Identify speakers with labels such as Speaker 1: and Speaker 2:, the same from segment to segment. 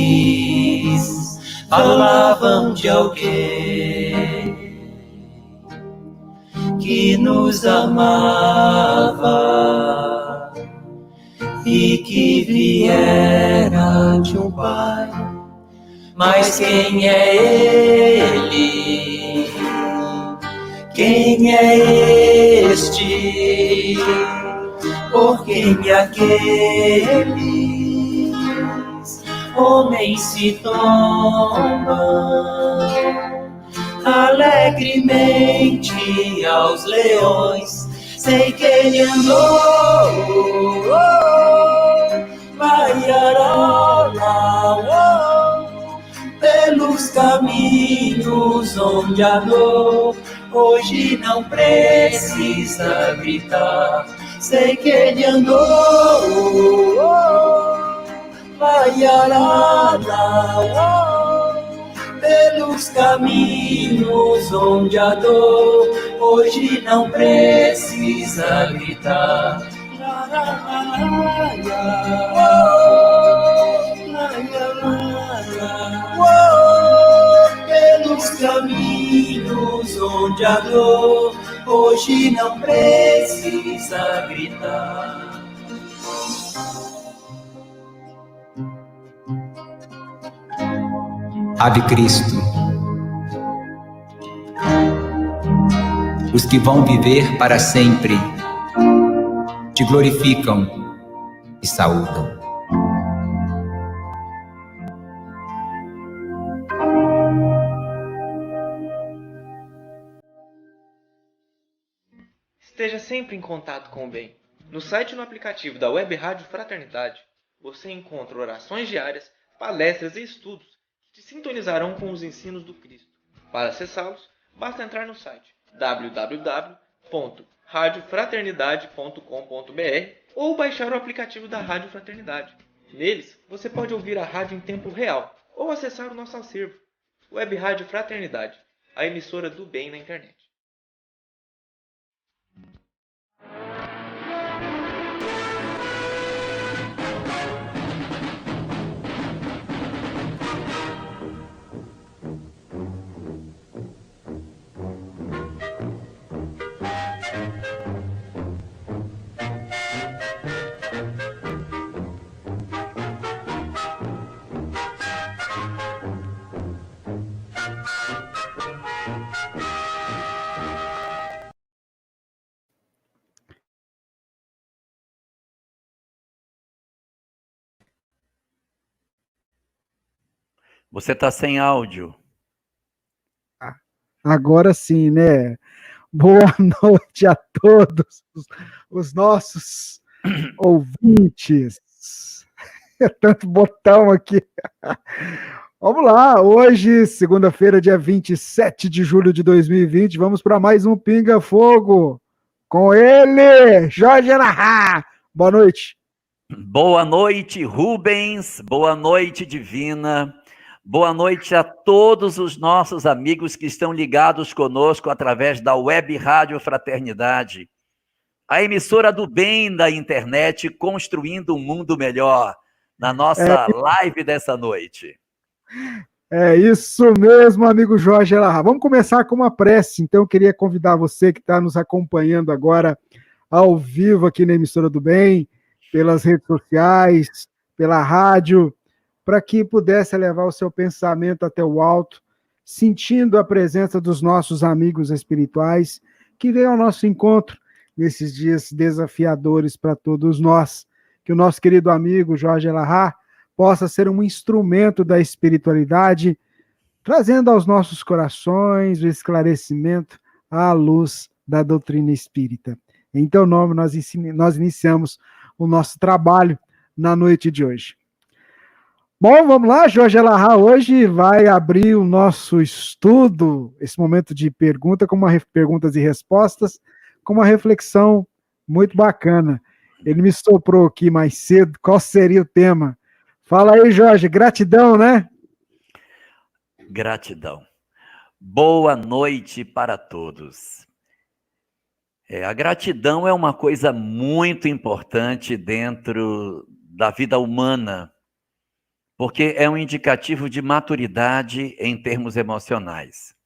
Speaker 1: Eles falavam de alguém que nos amava e que viera de um pai. Mas quem é ele? Quem é este? Por quem aqueles homens se tombam alegremente aos leões? Sei que ele andou, pelos caminhos onde a dor hoje não precisa gritar. Sei que ele andou, pelos caminhos onde a dor hoje não precisa gritar. Pelos caminhos onde a dor hoje não precisa gritar.
Speaker 2: Ave Cristo. Os que vão viver para sempre te glorificam e saúdam.
Speaker 3: Esteja sempre em contato com o bem. No site e no aplicativo da Web Rádio Fraternidade, você encontra orações diárias, palestras e estudos que te sintonizarão com os ensinos do Cristo. Para acessá-los, basta entrar no site www.radiofraternidade.com.br ou baixar o aplicativo da Rádio Fraternidade. Neles, você pode ouvir a rádio em tempo real ou acessar o nosso acervo. Web Rádio Fraternidade, a emissora do bem na internet.
Speaker 4: Você está sem áudio.
Speaker 5: Agora sim, né? Boa noite a todos os nossos ouvintes. É tanto botão aqui. Vamos lá, hoje, segunda-feira, dia 27 de julho de 2020, vamos para mais um Pinga Fogo com ele, Jorge Elahá. Boa noite.
Speaker 4: Boa noite, Rubens. Boa noite, Divina. Boa noite a todos os nossos amigos que estão ligados conosco através da Web Rádio Fraternidade, a emissora do bem da internet, construindo um mundo melhor, na nossa live dessa noite.
Speaker 5: É isso mesmo, amigo Jorge Elahá. Vamos começar com uma prece. Então, eu queria convidar você que está nos acompanhando agora ao vivo aqui na emissora do bem, pelas redes sociais, pela rádio, para que pudesse levar o seu pensamento até o alto, sentindo a presença dos nossos amigos espirituais que vêm ao nosso encontro nesses dias desafiadores para todos nós. Que o nosso querido amigo Jorge Elahá possa ser um instrumento da espiritualidade, trazendo aos nossos corações o esclarecimento à luz da doutrina espírita. Em teu nome nós iniciamos o nosso trabalho na noite de hoje. Bom, vamos lá, Jorge Elahá hoje vai abrir o nosso estudo, esse momento de perguntas e respostas, com uma reflexão muito bacana. Ele me soprou aqui mais cedo, qual seria o tema? Fala aí, Jorge, gratidão, né?
Speaker 4: Gratidão. Boa noite para todos. A gratidão é uma coisa muito importante dentro da vida humana. porque é um indicativo de maturidade em termos emocionais.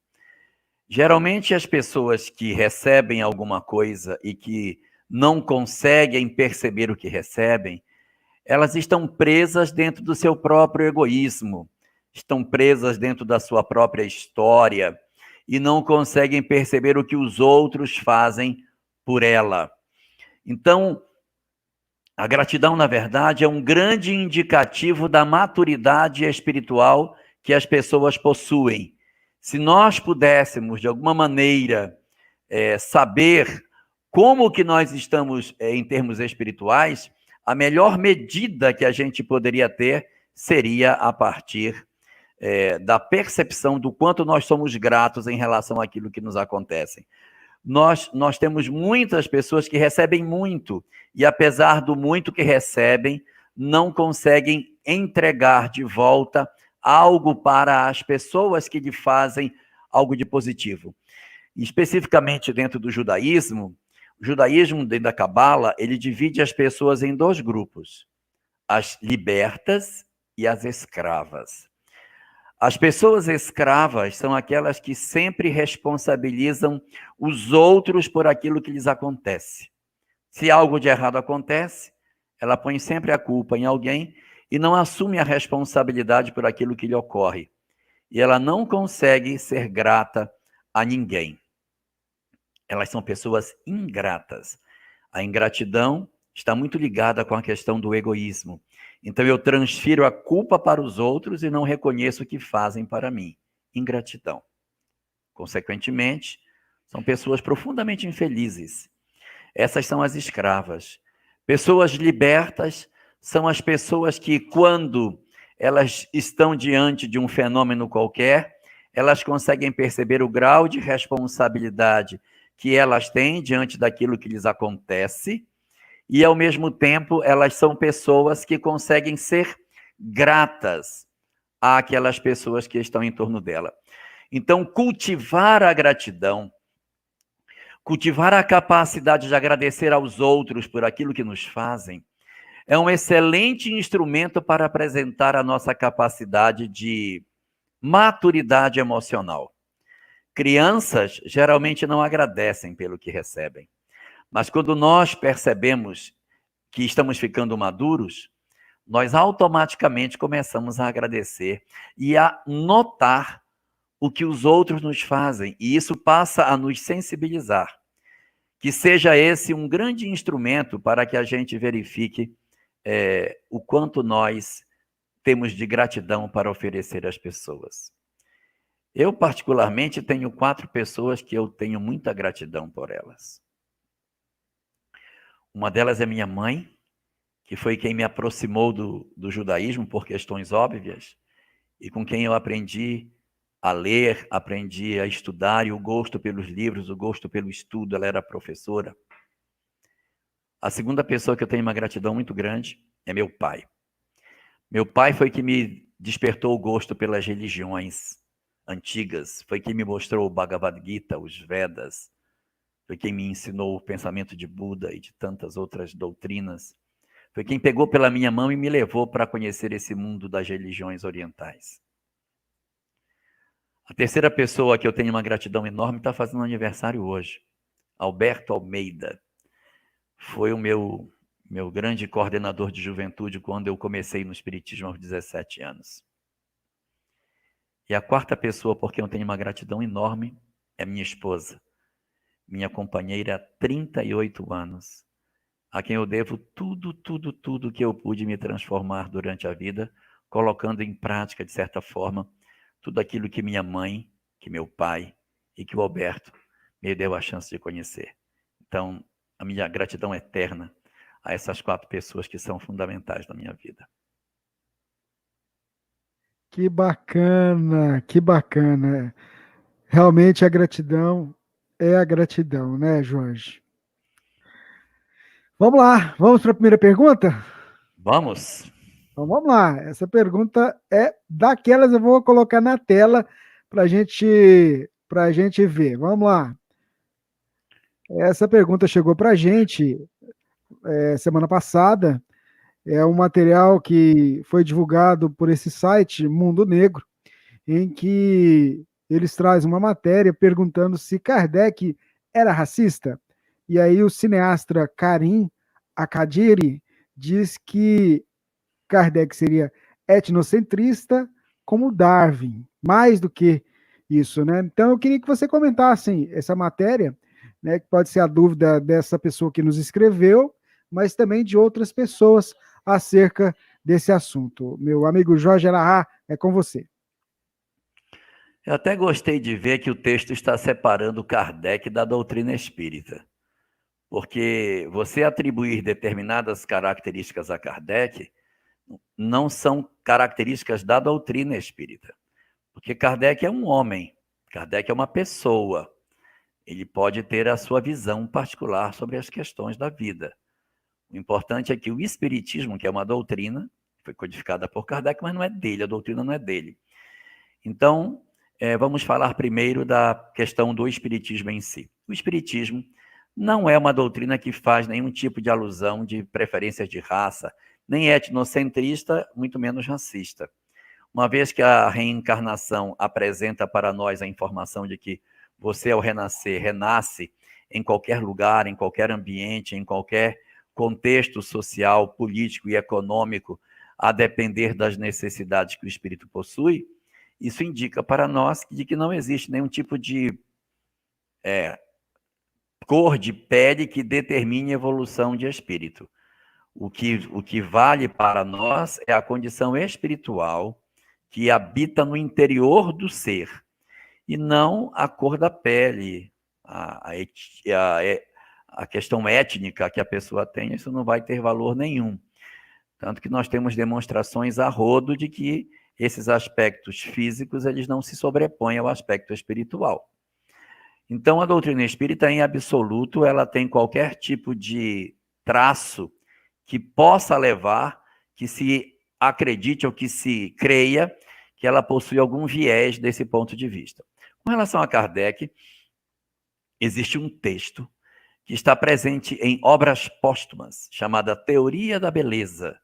Speaker 4: Geralmente, as pessoas que recebem alguma coisa e que não conseguem perceber o que recebem, elas estão presas dentro do seu próprio egoísmo, estão presas dentro da sua própria história e não conseguem perceber o que os outros fazem por ela. Então, a gratidão, na verdade, é um grande indicativo da maturidade espiritual que as pessoas possuem. Se nós pudéssemos, de alguma maneira, saber como que nós estamos em termos espirituais, a melhor medida que a gente poderia ter seria a partir da percepção do quanto nós somos gratos em relação àquilo que nos acontece. Nós temos muitas pessoas que recebem muito, e apesar do muito que recebem, não conseguem entregar de volta algo para as pessoas que lhe fazem algo de positivo. Especificamente dentro do judaísmo, o judaísmo dentro da Cabala, ele divide as pessoas em dois grupos, as libertas e as escravas. As pessoas escravas são aquelas que sempre responsabilizam os outros por aquilo que lhes acontece. Se algo de errado acontece, ela põe sempre a culpa em alguém e não assume a responsabilidade por aquilo que lhe ocorre. E ela não consegue ser grata a ninguém. Elas são pessoas ingratas. A ingratidão está muito ligada com a questão do egoísmo. Então, eu transfiro a culpa para os outros e não reconheço o que fazem para mim. Ingratidão. Consequentemente, são pessoas profundamente infelizes. Essas são as escravas. Pessoas libertas são as pessoas que, quando elas estão diante de um fenômeno qualquer, elas conseguem perceber o grau de responsabilidade que elas têm diante daquilo que lhes acontece, e, ao mesmo tempo, elas são pessoas que conseguem ser gratas àquelas pessoas que estão em torno dela. Então, cultivar a gratidão, cultivar a capacidade de agradecer aos outros por aquilo que nos fazem, é um excelente instrumento para apresentar a nossa capacidade de maturidade emocional. Crianças geralmente não agradecem pelo que recebem. Mas quando nós percebemos que estamos ficando maduros, nós automaticamente começamos a agradecer e a notar o que os outros nos fazem. E isso passa a nos sensibilizar. Que seja esse um grande instrumento para que a gente verifique o quanto nós temos de gratidão para oferecer às pessoas. Eu, particularmente, tenho 4 pessoas que eu tenho muita gratidão por elas. Uma delas é minha mãe, que foi quem me aproximou do judaísmo por questões óbvias, e com quem eu aprendi a ler, aprendi a estudar, e o gosto pelos livros, o gosto pelo estudo. Ela era professora. A segunda pessoa que eu tenho uma gratidão muito grande é meu pai. Meu pai foi quem me despertou o gosto pelas religiões antigas, foi quem me mostrou o Bhagavad Gita, os Vedas, foi quem me ensinou o pensamento de Buda e de tantas outras doutrinas. Foi quem pegou pela minha mão e me levou para conhecer esse mundo das religiões orientais. A terceira pessoa que eu tenho uma gratidão enorme está fazendo aniversário hoje. Alberto Almeida. Foi o meu grande coordenador de juventude quando eu comecei no Espiritismo aos 17 anos. E a quarta pessoa por quem eu tenho uma gratidão enorme é minha esposa. Minha companheira há 38 anos, a quem eu devo tudo que eu pude me transformar durante a vida, colocando em prática, de certa forma, tudo aquilo que minha mãe, que meu pai e que o Alberto me deu a chance de conhecer. Então, a minha gratidão eterna a essas 4 pessoas que são fundamentais na minha vida.
Speaker 5: Que bacana, que bacana. Realmente a gratidão é a gratidão, né, Jorge? Vamos lá, vamos para a primeira pergunta?
Speaker 4: Vamos?
Speaker 5: Então vamos lá, essa pergunta é daquelas, eu vou colocar na tela para a gente ver. Vamos lá. Essa pergunta chegou para a gente semana passada É um material que foi divulgado por esse site, Mundo Negro, em que eles trazem uma matéria perguntando se Kardec era racista. E aí o cineasta Karim Akadiri diz que Kardec seria etnocentrista como Darwin, mais do que isso, né? Então eu queria que você comentasse essa matéria, né, que pode ser a dúvida dessa pessoa que nos escreveu, mas também de outras pessoas acerca desse assunto. Meu amigo Jorge Elahá, é com você.
Speaker 4: Eu até gostei de ver que o texto está separando Kardec da doutrina espírita, porque você atribuir determinadas características a Kardec não são características da doutrina espírita, porque Kardec é um homem, Kardec é uma pessoa, ele pode ter a sua visão particular sobre as questões da vida. O importante é que o espiritismo, que é uma doutrina, foi codificada por Kardec, mas não é dele, a doutrina não é dele. Então, vamos falar primeiro da questão do espiritismo em si. O espiritismo não é uma doutrina que faz nenhum tipo de alusão de preferências de raça, nem etnocentrista, muito menos racista. Uma vez que a reencarnação apresenta para nós a informação de que você, ao renascer, renasce em qualquer lugar, em qualquer ambiente, em qualquer contexto social, político e econômico, a depender das necessidades que o espírito possui, isso indica para nós de que não existe nenhum tipo de cor de pele que determine a evolução de espírito. O que vale para nós é a condição espiritual que habita no interior do ser, e não a cor da pele, a questão étnica que a pessoa tem, isso não vai ter valor nenhum. Tanto que nós temos demonstrações a rodo de que esses aspectos físicos eles não se sobrepõem ao aspecto espiritual. Então, a doutrina espírita, em absoluto, ela tem qualquer tipo de traço que possa levar, que se acredite ou que se creia que ela possui algum viés desse ponto de vista. Com relação a Kardec, existe um texto que está presente em obras póstumas, chamada Teoria da Beleza,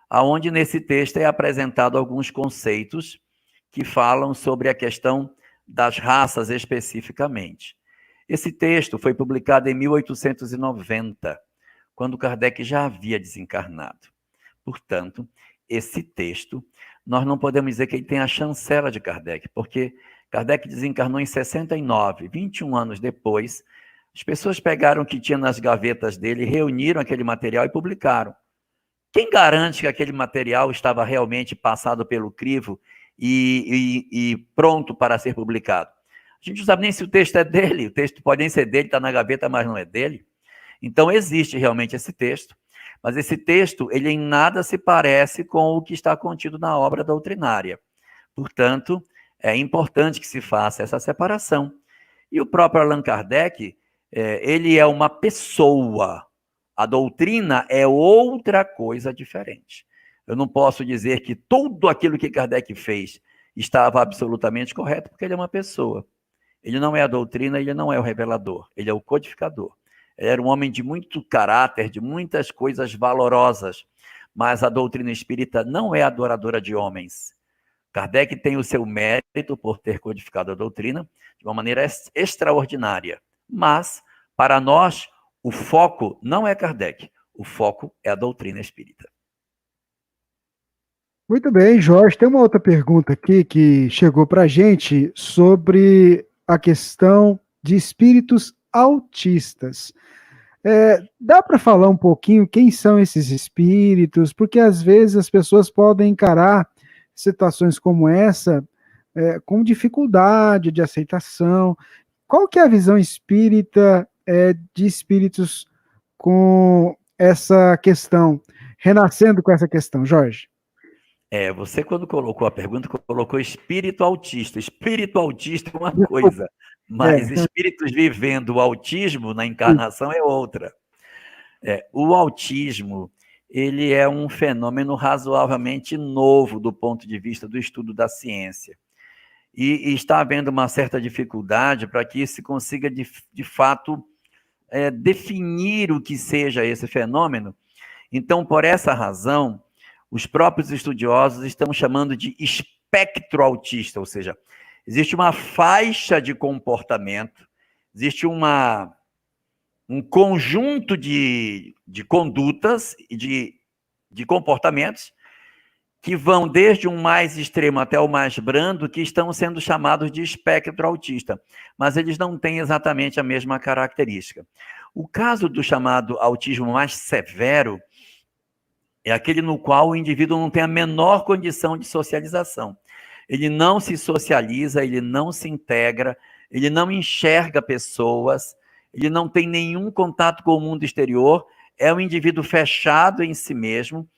Speaker 4: aonde nesse texto é apresentado alguns conceitos que falam sobre a questão das raças especificamente. Esse texto foi publicado em 1890, quando Kardec já havia desencarnado. Portanto, esse texto, nós não podemos dizer que ele tem a chancela de Kardec, porque Kardec desencarnou em 69, 21 anos depois. As pessoas pegaram o que tinha nas gavetas dele, reuniram aquele material e publicaram. Quem garante que aquele material estava realmente passado pelo crivo e pronto para ser publicado? A gente não sabe nem se o texto é dele, o texto pode nem ser dele, está na gaveta, mas não é dele. Então, existe realmente esse texto, mas esse texto, ele em nada se parece com o que está contido na obra doutrinária. Portanto, é importante que se faça essa separação. E o próprio Allan Kardec, ele é uma pessoa. A doutrina é outra coisa diferente. Eu não posso dizer que tudo aquilo que Kardec fez estava absolutamente correto, porque ele é uma pessoa. Ele não é a doutrina, ele não é o revelador, ele é o codificador. Ele era um homem de muito caráter, de muitas coisas valorosas, mas a doutrina espírita não é adoradora de homens. Kardec tem o seu mérito por ter codificado a doutrina de uma maneira extraordinária, mas, para nós, o foco não é Kardec, o foco é a doutrina espírita.
Speaker 5: Muito bem, Jorge. Tem uma outra pergunta aqui que chegou para a gente sobre a questão de espíritos autistas. Dá para falar um pouquinho quem são esses espíritos? Porque às vezes as pessoas podem encarar situações como essa com dificuldade de aceitação. Qual que é a visão espírita de espíritos com essa questão, renascendo com essa questão, Jorge?
Speaker 4: Você quando colocou a pergunta, colocou espírito autista. Espírito autista é uma coisa, mas espíritos vivendo o autismo na encarnação é outra. O autismo, ele é um fenômeno razoavelmente novo do ponto de vista do estudo da ciência. E está havendo uma certa dificuldade para que se consiga, de fato, definir o que seja esse fenômeno Então, por essa razão, os próprios estudiosos estão chamando de espectro autista, ou seja, existe uma faixa de comportamento, existe um conjunto de condutas e de comportamentos que vão desde um mais extremo até o mais brando, que estão sendo chamados de espectro autista, mas eles não têm exatamente a mesma característica. O caso do chamado autismo mais severo é aquele no qual o indivíduo não tem a menor condição de socialização. Ele não se socializa, ele não se integra, ele não enxerga pessoas, ele não tem nenhum contato com o mundo exterior, é um indivíduo fechado em si mesmo,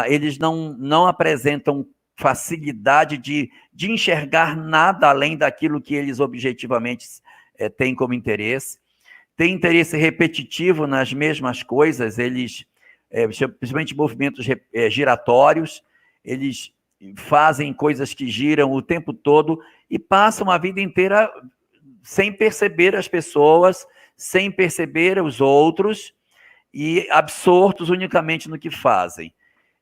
Speaker 4: eles não apresentam facilidade de enxergar nada além daquilo que eles objetivamente têm como interesse. Tem interesse repetitivo nas mesmas coisas, eles, principalmente movimentos giratórios, eles fazem coisas que giram o tempo todo e passam a vida inteira sem perceber as pessoas, sem perceber os outros e absortos unicamente no que fazem.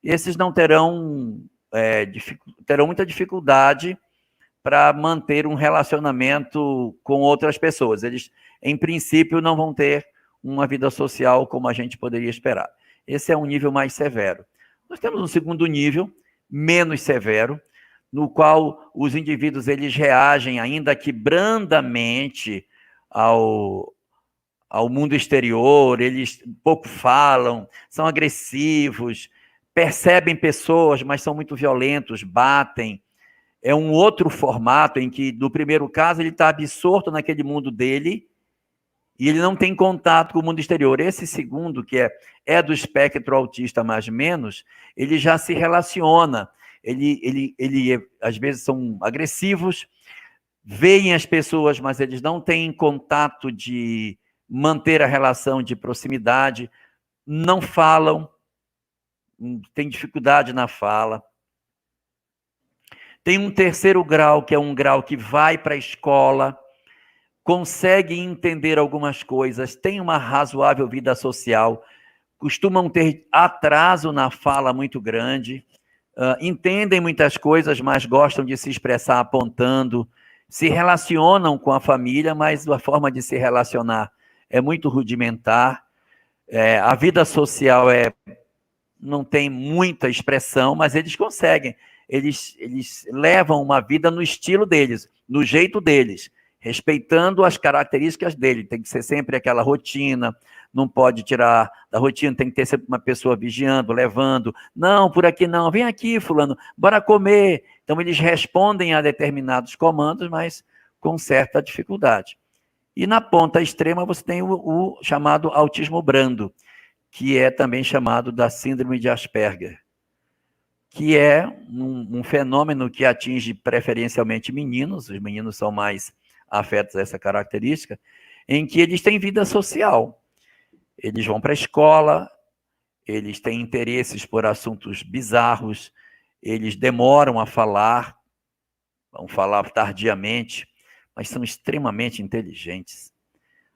Speaker 4: Esses não terão muita dificuldade para manter um relacionamento com outras pessoas. Eles, em princípio, não vão ter uma vida social como a gente poderia esperar. Esse é um nível mais severo. Nós temos um segundo nível, menos severo, no qual os indivíduos eles reagem, ainda que brandamente, ao mundo exterior, eles pouco falam, são agressivos, percebem pessoas, mas são muito violentos, batem. É um outro formato em que, no primeiro caso, ele está absorto naquele mundo dele e ele não tem contato com o mundo exterior. Esse segundo, que é do espectro autista mais menos, ele já se relaciona. Ele às vezes, são agressivos, veem as pessoas, mas eles não têm contato de manter a relação de proximidade, não falam, têm dificuldade na fala. Tem um terceiro grau, que é um grau que vai para a escola, consegue entender algumas coisas, tem uma razoável vida social, costumam ter atraso na fala muito grande, entendem muitas coisas, mas gostam de se expressar apontando, se relacionam com a família, mas a forma de se relacionar é muito rudimentar, a vida social não tem muita expressão, mas eles conseguem, eles levam uma vida no estilo deles, no jeito deles, respeitando as características dele, tem que ser sempre aquela rotina, não pode tirar da rotina, tem que ter sempre uma pessoa vigiando, levando, não, por aqui não, vem aqui fulano, bora comer. Então eles respondem a determinados comandos, mas com certa dificuldade. E na ponta extrema você tem o chamado autismo brando, que é também chamado da síndrome de Asperger, que é um fenômeno que atinge preferencialmente meninos, os meninos são mais afetos a essa característica, em que eles têm vida social. Eles vão para a escola, eles têm interesses por assuntos bizarros, eles demoram a falar, vão falar tardiamente, mas são extremamente inteligentes.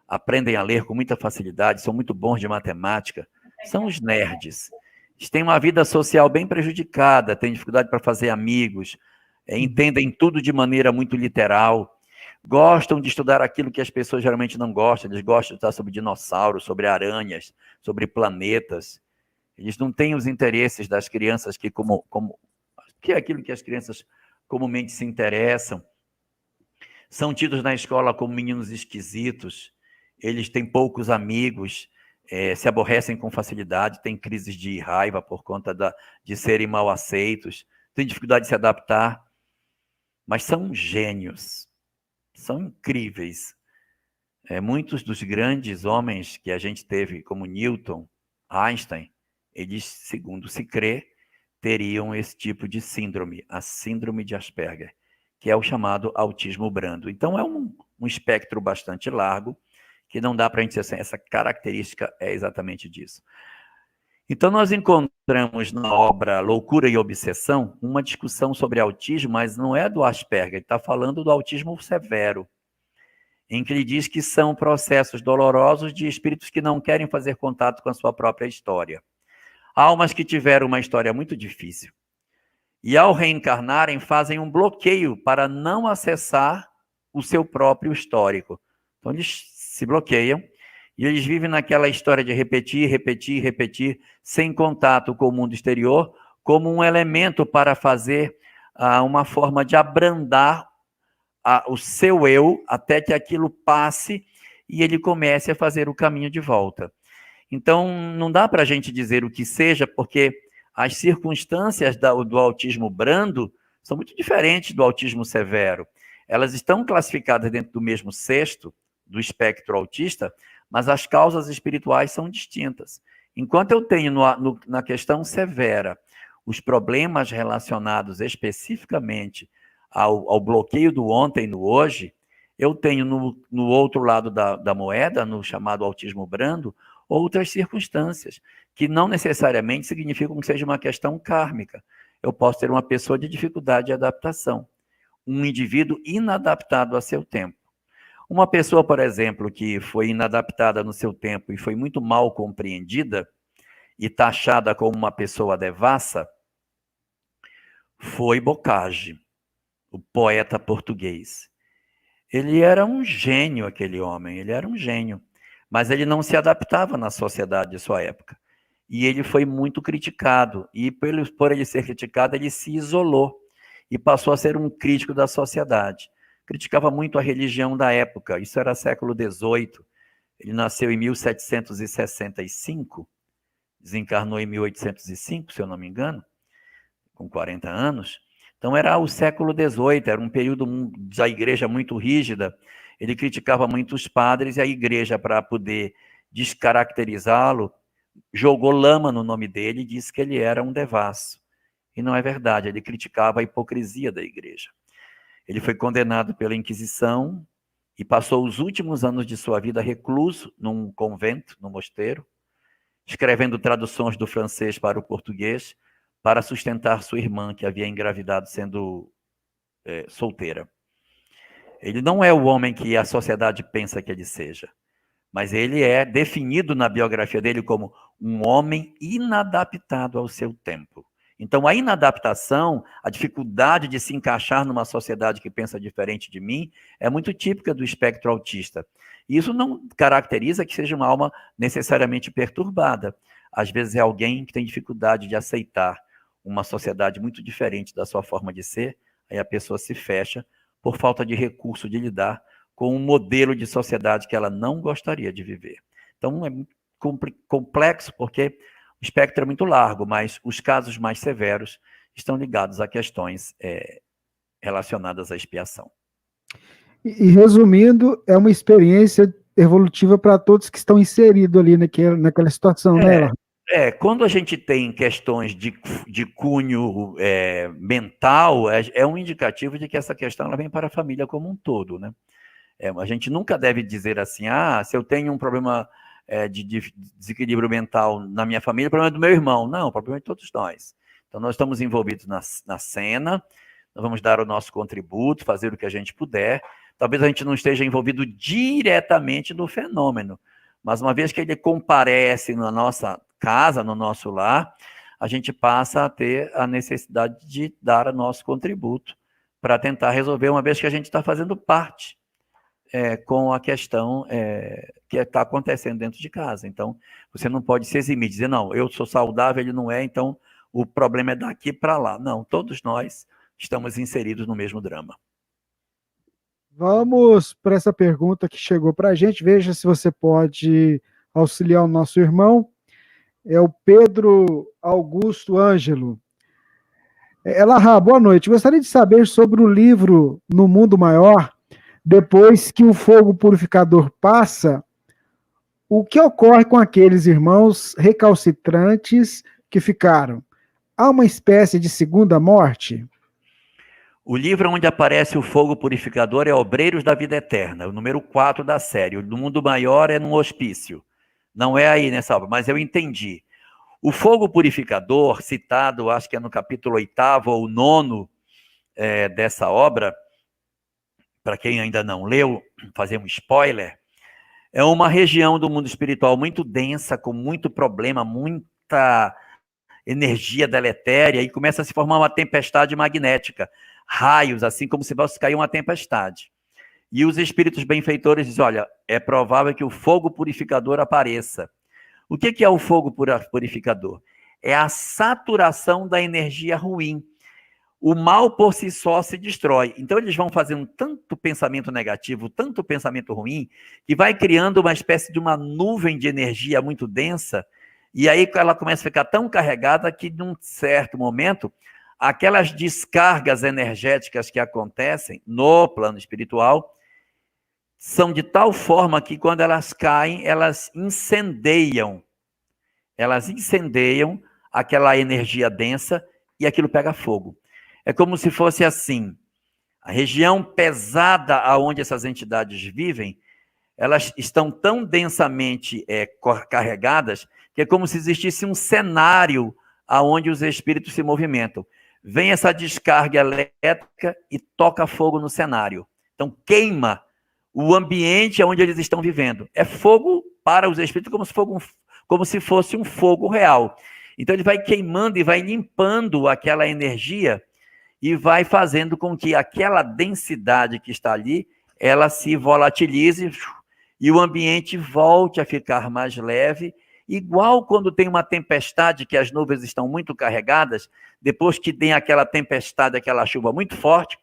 Speaker 4: Aprendem a ler com muita facilidade, são muito bons de matemática, são os nerds. Eles têm uma vida social bem prejudicada, têm dificuldade para fazer amigos, entendem tudo de maneira muito literal, gostam de estudar aquilo que as pessoas geralmente não gostam, eles gostam de estudar sobre dinossauros, sobre aranhas, sobre planetas. Eles não têm os interesses das crianças que é aquilo que as crianças comumente se interessam. São tidos na escola como meninos esquisitos, eles têm poucos amigos, se aborrecem com facilidade, têm crises de raiva por conta de serem mal aceitos, têm dificuldade de se adaptar, mas são gênios, são incríveis. Muitos dos grandes homens que a gente teve, como Newton, Einstein, eles, segundo se crê, teriam esse tipo de síndrome, a síndrome de Asperger, que é o chamado autismo brando. Então, é um espectro bastante largo, que não dá para a gente dizer assim, essa característica é exatamente disso. Então, nós encontramos na obra Loucura e Obsessão uma discussão sobre autismo, mas não é do Asperger, ele está falando do autismo severo, em que ele diz que são processos dolorosos de espíritos que não querem fazer contato com a sua própria história. almas que tiveram uma história muito difícil. E ao reencarnarem, fazem um bloqueio para não acessar o seu próprio histórico. Então, eles se bloqueiam e eles vivem naquela história de repetir, repetir, repetir, sem contato com o mundo exterior, como um elemento para fazer uma forma de abrandar o seu eu, até que aquilo passe e ele comece a fazer o caminho de volta. Então, não dá para a gente dizer o que seja, porque as circunstâncias do autismo brando são muito diferentes do autismo severo. Elas estão classificadas dentro do mesmo cesto do espectro autista, mas as causas espirituais são distintas. Enquanto eu tenho na questão severa os problemas relacionados especificamente ao bloqueio do ontem e no hoje, eu tenho no outro lado da moeda, no chamado autismo brando, outras circunstâncias, que não necessariamente significam que seja uma questão kármica. Eu posso ter uma pessoa de dificuldade de adaptação, um indivíduo inadaptado a seu tempo. Uma pessoa, por exemplo, que foi inadaptada no seu tempo e foi muito mal compreendida e taxada como uma pessoa devassa, foi Bocage, o poeta português. Ele era um gênio, aquele homem, ele era um gênio, mas ele não se adaptava na sociedade de sua época. E ele foi muito criticado, e por ele ser criticado, ele se isolou e passou a ser um crítico da sociedade. Criticava muito a religião da época, isso era século XVIII, ele nasceu em 1765, desencarnou em 1805, se eu não me engano, com 40 anos. Então era o século XVIII, era um período da igreja muito rígida, ele criticava muito os padres, e a igreja, para poder descaracterizá-lo, jogou lama no nome dele e disse que ele era um devasso. E não é verdade, ele criticava a hipocrisia da igreja. Ele foi condenado pela Inquisição e passou os últimos anos de sua vida recluso num convento, num mosteiro, escrevendo traduções do francês para o português para sustentar sua irmã, que havia engravidado sendo solteira. Ele não é o homem que a sociedade pensa que ele seja, mas ele é definido na biografia dele como um homem inadaptado ao seu tempo. Então, a inadaptação, a dificuldade de se encaixar numa sociedade que pensa diferente de mim, é muito típica do espectro autista. E isso não caracteriza que seja uma alma necessariamente perturbada. Às vezes é alguém que tem dificuldade de aceitar uma sociedade muito diferente da sua forma de ser, aí a pessoa se fecha por falta de recurso de lidar com um modelo de sociedade que ela não gostaria de viver. Então, é muito complexo, porque o espectro é muito largo, mas os casos mais severos estão ligados a questões relacionadas à expiação.
Speaker 5: E resumindo, é uma experiência evolutiva para todos que estão inseridos ali naquela situação, né?
Speaker 4: Quando a gente tem questões de cunho mental, é um indicativo de que essa questão ela vem para a família como um todo, né? A gente nunca deve dizer assim, se eu tenho um problema de desequilíbrio mental na minha família, o problema é do meu irmão. Não, o problema é de todos nós. Então, nós estamos envolvidos na cena, nós vamos dar o nosso contributo, fazer o que a gente puder. Talvez a gente não esteja envolvido diretamente no fenômeno, mas uma vez que ele comparece na nossa casa, no nosso lar, a gente passa a ter a necessidade de dar o nosso contributo para tentar resolver, uma vez que a gente está fazendo parte com a questão que está acontecendo dentro de casa. Então, você não pode se eximir, dizer, não, eu sou saudável, ele não é, então o problema é daqui para lá. Não, todos nós estamos inseridos no mesmo drama.
Speaker 5: Vamos para essa pergunta que chegou para a gente. Veja se você pode auxiliar o nosso irmão. É o Pedro Augusto Ângelo. Elahá, boa noite. Gostaria de saber sobre o livro No Mundo Maior. Depois que o fogo purificador passa, o que ocorre com aqueles irmãos recalcitrantes que ficaram? Há uma espécie de segunda morte?
Speaker 4: O livro onde aparece o fogo purificador é Obreiros da Vida Eterna, o número 4 da série. O do Mundo Maior é no hospício. Não é aí nessa obra, mas eu entendi. O fogo purificador, citado, acho que é no capítulo 8º ou 9º dessa obra, para quem ainda não leu, fazer um spoiler, é uma região do mundo espiritual muito densa, com muito problema, muita energia deletéria, e começa a se formar uma tempestade magnética, raios, assim como se fosse cair uma tempestade. E os espíritos benfeitores dizem, olha, é provável que o fogo purificador apareça. O que é o fogo purificador? É a saturação da energia ruim. O mal por si só se destrói. Então eles vão fazendo tanto pensamento negativo, tanto pensamento ruim, que vai criando uma espécie de uma nuvem de energia muito densa, e aí ela começa a ficar tão carregada que, num certo momento, aquelas descargas energéticas que acontecem no plano espiritual são de tal forma que, quando elas caem, elas incendeiam aquela energia densa e aquilo pega fogo. É como se fosse assim, a região pesada aonde essas entidades vivem, elas estão tão densamente carregadas que é como se existisse um cenário aonde os espíritos se movimentam. Vem essa descarga elétrica e toca fogo no cenário. Então queima o ambiente onde eles estão vivendo. É fogo para os espíritos como se fosse um fogo real. Então ele vai queimando e vai limpando aquela energia e vai fazendo com que aquela densidade que está ali, ela se volatilize e o ambiente volte a ficar mais leve, igual quando tem uma tempestade que as nuvens estão muito carregadas, depois que tem aquela tempestade, aquela chuva muito forte,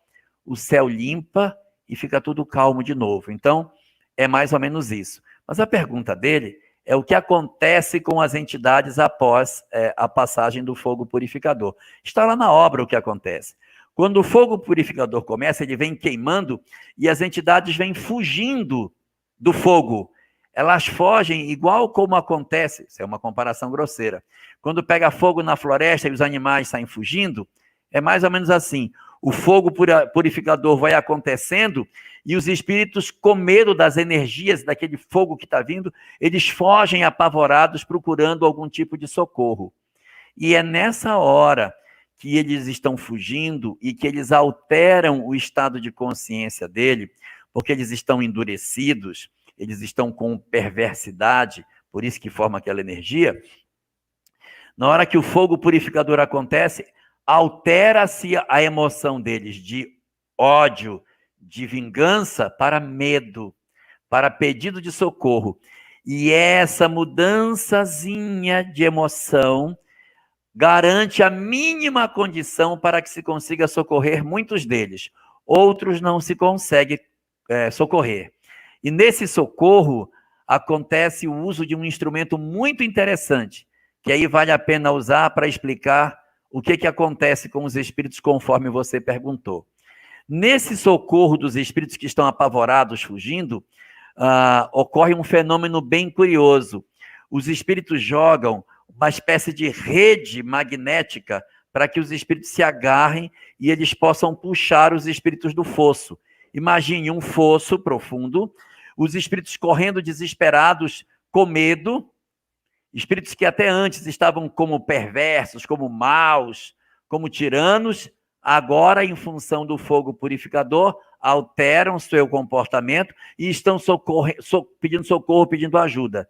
Speaker 4: o céu limpa e fica tudo calmo de novo. Então, é mais ou menos isso. Mas a pergunta dele é o que acontece com as entidades após a passagem do fogo purificador. Está lá na obra o que acontece. Quando o fogo purificador começa, ele vem queimando e as entidades vêm fugindo do fogo. Elas fogem igual como acontece, isso é uma comparação grosseira. Quando pega fogo na floresta e os animais saem fugindo, é mais ou menos assim. O fogo purificador vai acontecendo e os espíritos, com medo das energias daquele fogo que está vindo, eles fogem apavorados procurando algum tipo de socorro. E é nessa hora que eles estão fugindo e que eles alteram o estado de consciência dele, porque eles estão endurecidos, eles estão com perversidade, por isso que forma aquela energia. Na hora que o fogo purificador acontece, altera-se a emoção deles de ódio, de vingança para medo, para pedido de socorro. E essa mudançazinha de emoção garante a mínima condição para que se consiga socorrer muitos deles. Outros não se consegue socorrer. E nesse socorro acontece o uso de um instrumento muito interessante, que aí vale a pena usar para explicar o que acontece com os espíritos conforme você perguntou. Nesse socorro dos espíritos que estão apavorados, fugindo, ocorre um fenômeno bem curioso. Os espíritos jogam uma espécie de rede magnética para que os espíritos se agarrem e eles possam puxar os espíritos do fosso. Imagine um fosso profundo, os espíritos correndo desesperados, com medo, espíritos que até antes estavam como perversos, como maus, como tiranos, agora, em função do fogo purificador, alteram seu comportamento e estão pedindo socorro, pedindo ajuda.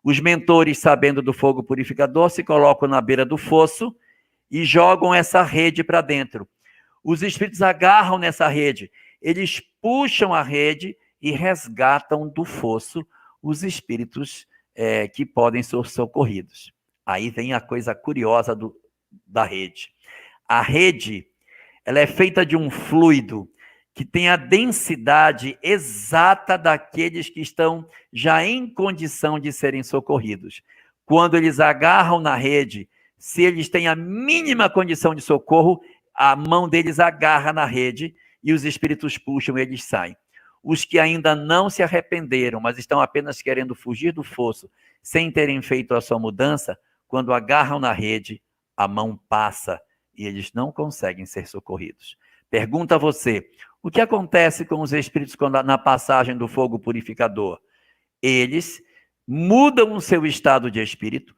Speaker 4: Os mentores, sabendo do fogo purificador, se colocam na beira do fosso e jogam essa rede para dentro. Os espíritos agarram nessa rede, eles puxam a rede e resgatam do fosso os espíritos que podem ser socorridos. Aí vem a coisa curiosa da rede. A rede, ela é feita de um fluido que tem a densidade exata daqueles que estão já em condição de serem socorridos. Quando eles agarram na rede, se eles têm a mínima condição de socorro, a mão deles agarra na rede e os espíritos puxam e eles saem. Os que ainda não se arrependeram, mas estão apenas querendo fugir do fosso, sem terem feito a sua mudança, quando agarram na rede, a mão passa e eles não conseguem ser socorridos. Pergunta a você, o que acontece com os espíritos na passagem do fogo purificador? Eles mudam o seu estado de espírito,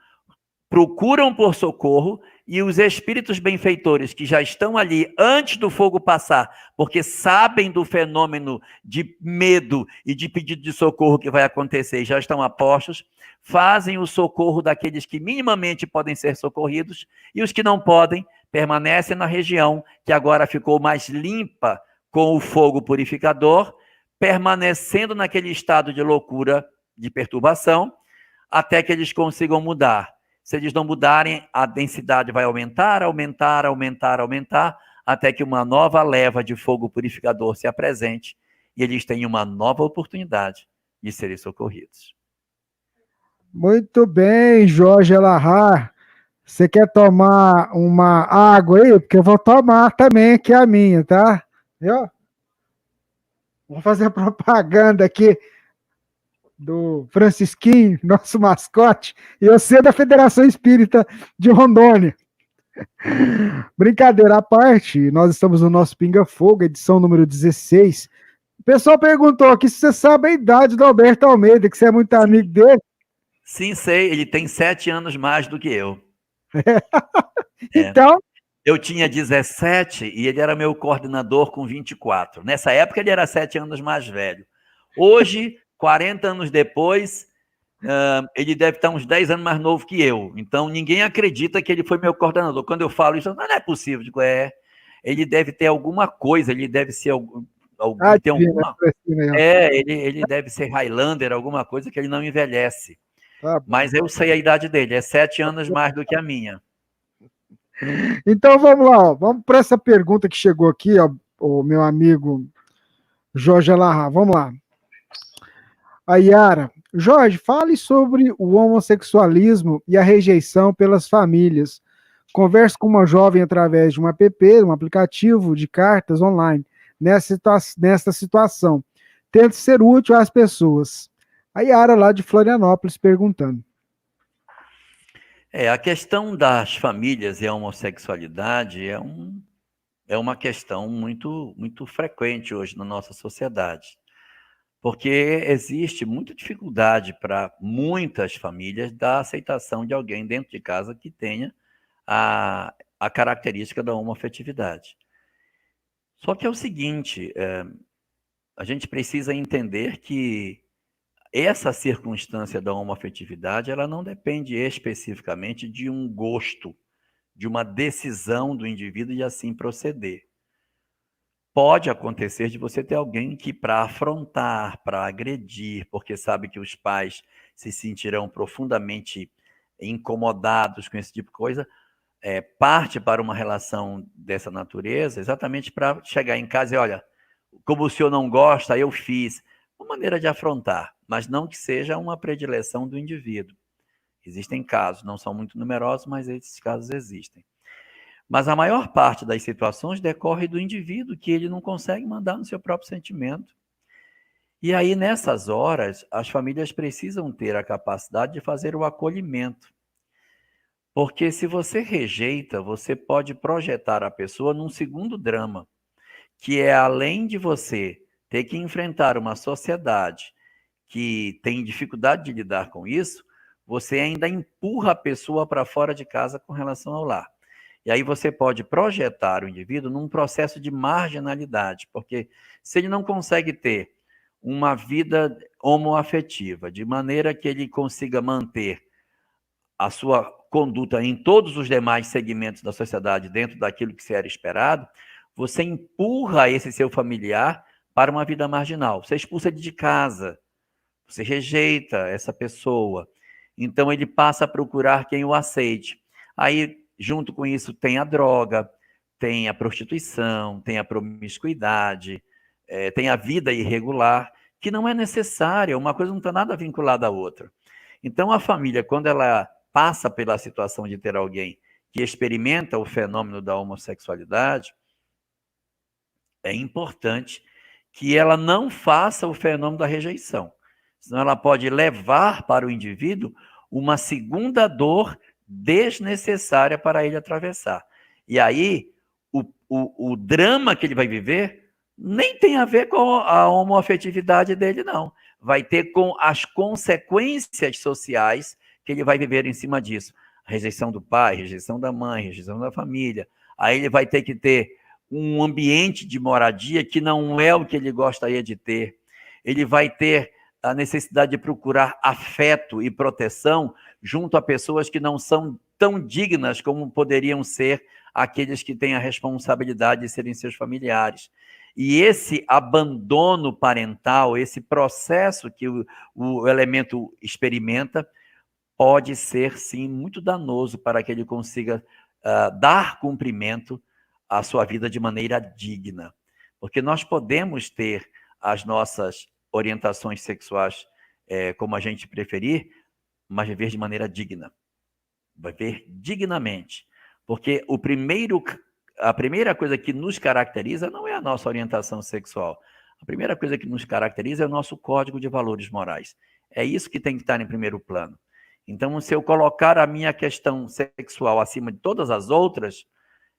Speaker 4: procuram por socorro, e os espíritos benfeitores que já estão ali antes do fogo passar, porque sabem do fenômeno de medo e de pedido de socorro que vai acontecer, e já estão apostos, fazem o socorro daqueles que minimamente podem ser socorridos, e os que não podem permanecem na região que agora ficou mais limpa com o fogo purificador, permanecendo naquele estado de loucura, de perturbação, até que eles consigam mudar. Se eles não mudarem, a densidade vai aumentar, aumentar, aumentar, aumentar, até que uma nova leva de fogo purificador se apresente e eles tenham uma nova oportunidade de serem socorridos.
Speaker 5: Muito bem, Jorge Elahá. Você quer tomar uma água aí? Porque eu vou tomar também, que é a minha, tá? Viu? Vou fazer a propaganda aqui do Francisquinho, nosso mascote, e eu sei da Federação Espírita de Rondônia. Brincadeira à parte, nós estamos no nosso Pinga Fogo, edição número 16. O pessoal perguntou aqui se você sabe a idade do Alberto Almeida, que você é muito amigo dele.
Speaker 4: Sim, sei, ele tem 7 anos mais do que eu.
Speaker 5: Então...
Speaker 4: Eu tinha 17 e ele era meu coordenador com 24. Nessa época ele era 7 anos mais velho. Hoje, 40 anos depois, ele deve estar uns 10 anos mais novo que eu. Então, ninguém acredita que ele foi meu coordenador. Quando eu falo isso, não é possível. Digo, ele deve ter alguma coisa, ele deve ser ele deve ser Highlander, alguma coisa que ele não envelhece. Mas eu sei a idade dele, é 7 anos mais do que a minha.
Speaker 5: Então vamos lá, ó. Vamos para essa pergunta que chegou aqui, ó, o meu amigo Jorge Elahá. Vamos lá. A Yara. Jorge, fale sobre o homossexualismo e a rejeição pelas famílias. Converso com uma jovem através de um app, um aplicativo de cartas online, nesta situação. Tento ser útil às pessoas. A Yara lá de Florianópolis perguntando.
Speaker 4: A questão das famílias e a homossexualidade é uma questão muito, muito frequente hoje na nossa sociedade, porque existe muita dificuldade para muitas famílias da aceitação de alguém dentro de casa que tenha a característica da homoafetividade. Só que é o seguinte, a gente precisa entender que essa circunstância da homoafetividade, ela não depende especificamente de um gosto, de uma decisão do indivíduo de assim proceder. Pode acontecer de você ter alguém que, para afrontar, para agredir, porque sabe que os pais se sentirão profundamente incomodados com esse tipo de coisa, parte para uma relação dessa natureza, exatamente para chegar em casa e, olha, como o senhor não gosta, eu fiz. Uma maneira de afrontar, mas não que seja uma predileção do indivíduo. Existem casos, não são muito numerosos, mas esses casos existem. Mas a maior parte das situações decorre do indivíduo, que ele não consegue mandar no seu próprio sentimento. E aí, nessas horas, as famílias precisam ter a capacidade de fazer o acolhimento. Porque se você rejeita, você pode projetar a pessoa num segundo drama, que é além de você ter que enfrentar uma sociedade que tem dificuldade de lidar com isso, você ainda empurra a pessoa para fora de casa com relação ao lar. E aí você pode projetar o indivíduo num processo de marginalidade, porque se ele não consegue ter uma vida homoafetiva, de maneira que ele consiga manter a sua conduta em todos os demais segmentos da sociedade dentro daquilo que se era esperado, você empurra esse seu familiar para uma vida marginal. Você expulsa ele de casa, você rejeita essa pessoa, então ele passa a procurar quem o aceite. Aí, junto com isso, tem a droga, tem a prostituição, tem a promiscuidade, tem a vida irregular, que não é necessária, uma coisa não está nada vinculada à outra. Então, a família, quando ela passa pela situação de ter alguém que experimenta o fenômeno da homossexualidade, é importante que ela não faça o fenômeno da rejeição. Senão ela pode levar para o indivíduo uma segunda dor desnecessária para ele atravessar. E aí, o drama que ele vai viver nem tem a ver com a homoafetividade dele, não. Vai ter com as consequências sociais que ele vai viver em cima disso. rejeição do pai, rejeição da mãe, rejeição da família. Aí ele vai ter que ter um ambiente de moradia que não é o que ele gostaria de ter. Ele vai ter a necessidade de procurar afeto e proteção junto a pessoas que não são tão dignas como poderiam ser aqueles que têm a responsabilidade de serem seus familiares. E esse abandono parental, esse processo que o elemento experimenta, pode ser, sim, muito danoso para que ele consiga dar cumprimento à sua vida de maneira digna. Porque nós podemos ter as nossas orientações sexuais como a gente preferir, mas viver de maneira digna. Viver dignamente. Porque a primeira coisa que nos caracteriza não é a nossa orientação sexual. A primeira coisa que nos caracteriza é o nosso código de valores morais. É isso que tem que estar em primeiro plano. Então, se eu colocar a minha questão sexual acima de todas as outras,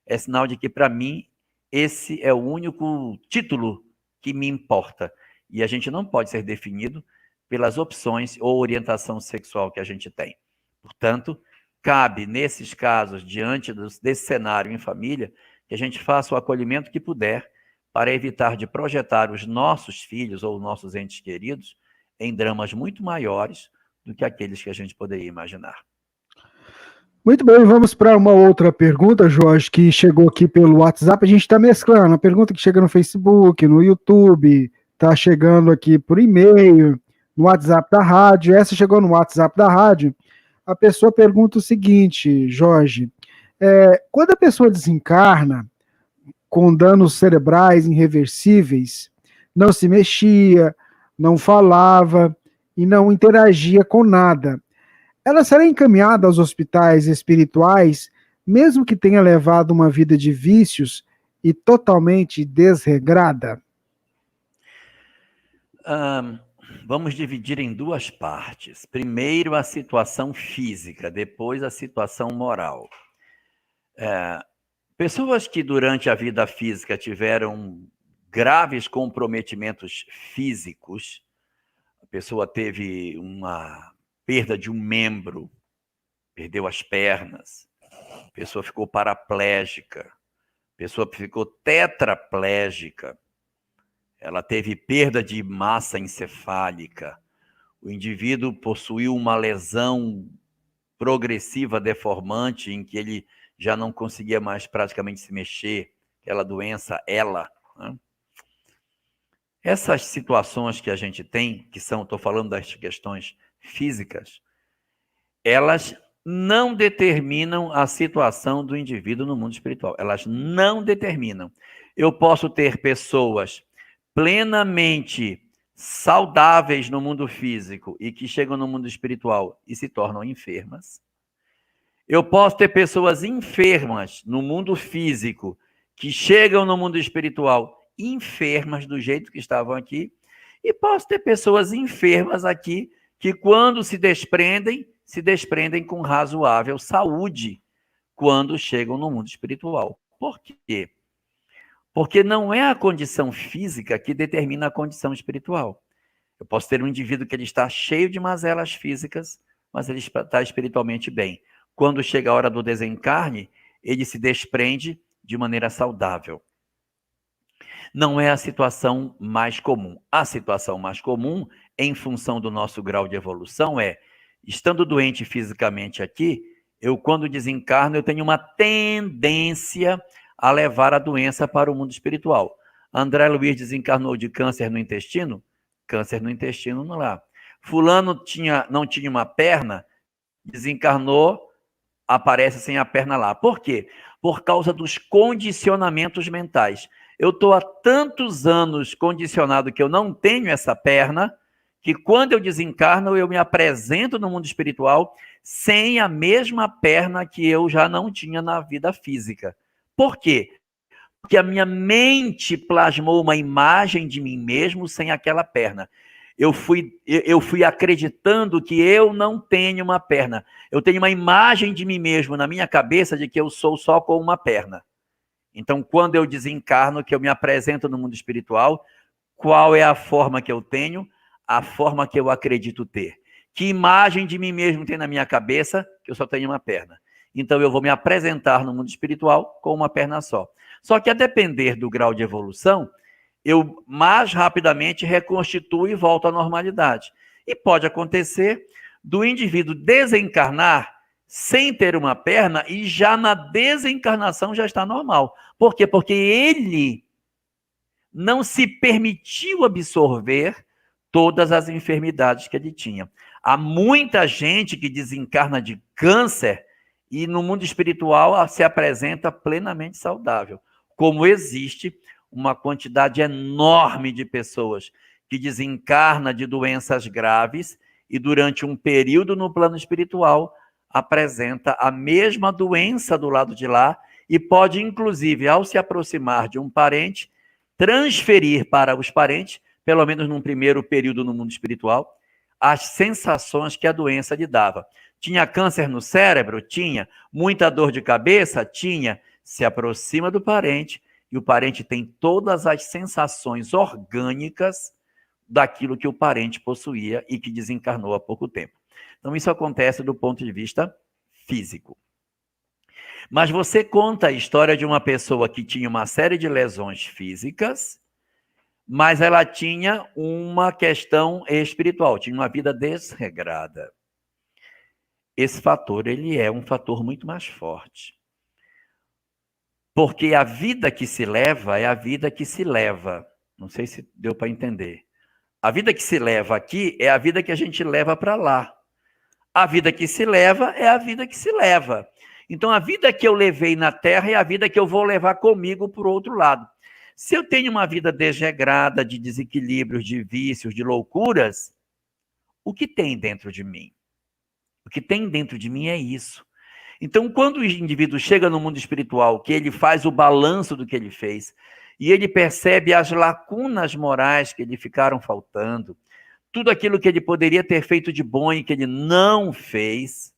Speaker 4: é sinal de que, para mim, esse é o único título que me importa. E a gente não pode ser definido pelas opções ou orientação sexual que a gente tem. Portanto, cabe, nesses casos, diante desse cenário em família, que a gente faça o acolhimento que puder para evitar de projetar os nossos filhos ou nossos entes queridos em dramas muito maiores do que aqueles que a gente poderia imaginar.
Speaker 5: Muito bem, vamos para uma outra pergunta, Jorge, que chegou aqui pelo WhatsApp. A gente está mesclando a pergunta que chega no Facebook, no YouTube, está chegando aqui por e-mail, no WhatsApp da rádio. Essa chegou no WhatsApp da rádio. A pessoa pergunta o seguinte, Jorge, quando a pessoa desencarna com danos cerebrais irreversíveis, não se mexia, não falava e não interagia com nada, ela será encaminhada aos hospitais espirituais, mesmo que tenha levado uma vida de vícios e totalmente desregrada?
Speaker 4: Vamos dividir em duas partes. Primeiro, a situação física, depois a situação moral. Pessoas que durante a vida física tiveram graves comprometimentos físicos, a pessoa teve uma perda de um membro, perdeu as pernas, a pessoa ficou paraplégica, a pessoa ficou tetraplégica, ela teve perda de massa encefálica, o indivíduo possuiu uma lesão progressiva deformante em que ele já não conseguia mais praticamente se mexer, aquela doença ELA, né? Essas situações que a gente tem, que são, estou falando das questões físicas, elas não determinam a situação do indivíduo no mundo espiritual. Elas não determinam. Eu posso ter pessoas plenamente saudáveis no mundo físico e que chegam no mundo espiritual e se tornam enfermas. Eu posso ter pessoas enfermas no mundo físico que chegam no mundo espiritual enfermas do jeito que estavam aqui, e posso ter pessoas enfermas aqui que, quando se desprendem com razoável saúde quando chegam no mundo espiritual. Por quê? Porque não é a condição física que determina a condição espiritual. Eu posso ter um indivíduo que ele está cheio de mazelas físicas, mas ele está espiritualmente bem. Quando chega a hora do desencarne, ele se desprende de maneira saudável. Não é a situação mais comum. A situação mais comum, em função do nosso grau de evolução, estando doente fisicamente aqui, quando desencarno, eu tenho uma tendência a levar a doença para o mundo espiritual. André Luiz desencarnou de câncer no intestino não lá. Fulano não tinha uma perna, desencarnou, aparece sem a perna lá. Por quê? Por causa dos condicionamentos mentais. Eu estou há tantos anos condicionado que eu não tenho essa perna, que quando eu desencarno, eu me apresento no mundo espiritual sem a mesma perna que eu já não tinha na vida física. Por quê? Porque a minha mente plasmou uma imagem de mim mesmo sem aquela perna. Eu fui acreditando que eu não tenho uma perna. Eu tenho uma imagem de mim mesmo na minha cabeça de que eu sou só com uma perna. Então, quando eu desencarno, que eu me apresento no mundo espiritual, qual é a forma que eu tenho? A forma que eu acredito ter. Que imagem de mim mesmo tem na minha cabeça? Que eu só tenho uma perna. então eu vou me apresentar no mundo espiritual com uma perna só. Só que a depender do grau de evolução, eu mais rapidamente reconstituo e volto à normalidade. E pode acontecer do indivíduo desencarnar sem ter uma perna e já na desencarnação já está normal. Por quê? Porque ele não se permitiu absorver todas as enfermidades que ele tinha. Há muita gente que desencarna de câncer e no mundo espiritual se apresenta plenamente saudável. Como existe uma quantidade enorme de pessoas que desencarna de doenças graves e durante um período no plano espiritual apresenta a mesma doença do lado de lá e pode, inclusive, ao se aproximar de um parente, transferir para os parentes, pelo menos num primeiro período no mundo espiritual, as sensações que a doença lhe dava. Tinha câncer no cérebro? Tinha. Muita dor de cabeça? Tinha. Se aproxima do parente e o parente tem todas as sensações orgânicas daquilo que o parente possuía e que desencarnou há pouco tempo. Então, isso acontece do ponto de vista físico. Mas você conta a história de uma pessoa que tinha uma série de lesões físicas, mas ela tinha uma questão espiritual, tinha uma vida desregrada. Esse fator, ele é um fator muito mais forte. Porque a vida que se leva é a vida que se leva. Não sei se deu para entender. A vida que se leva aqui é a vida que a gente leva para lá. A vida que se leva é a vida que se leva. Então, a vida que eu levei na Terra é a vida que eu vou levar comigo para o outro lado. Se eu tenho uma vida desregrada, de desequilíbrios, de vícios, de loucuras, o que tem dentro de mim? O que tem dentro de mim é isso. Então, quando o indivíduo chega no mundo espiritual, que ele faz o balanço do que ele fez, e ele percebe as lacunas morais que lhe ficaram faltando, tudo aquilo que ele poderia ter feito de bom e que ele não fez,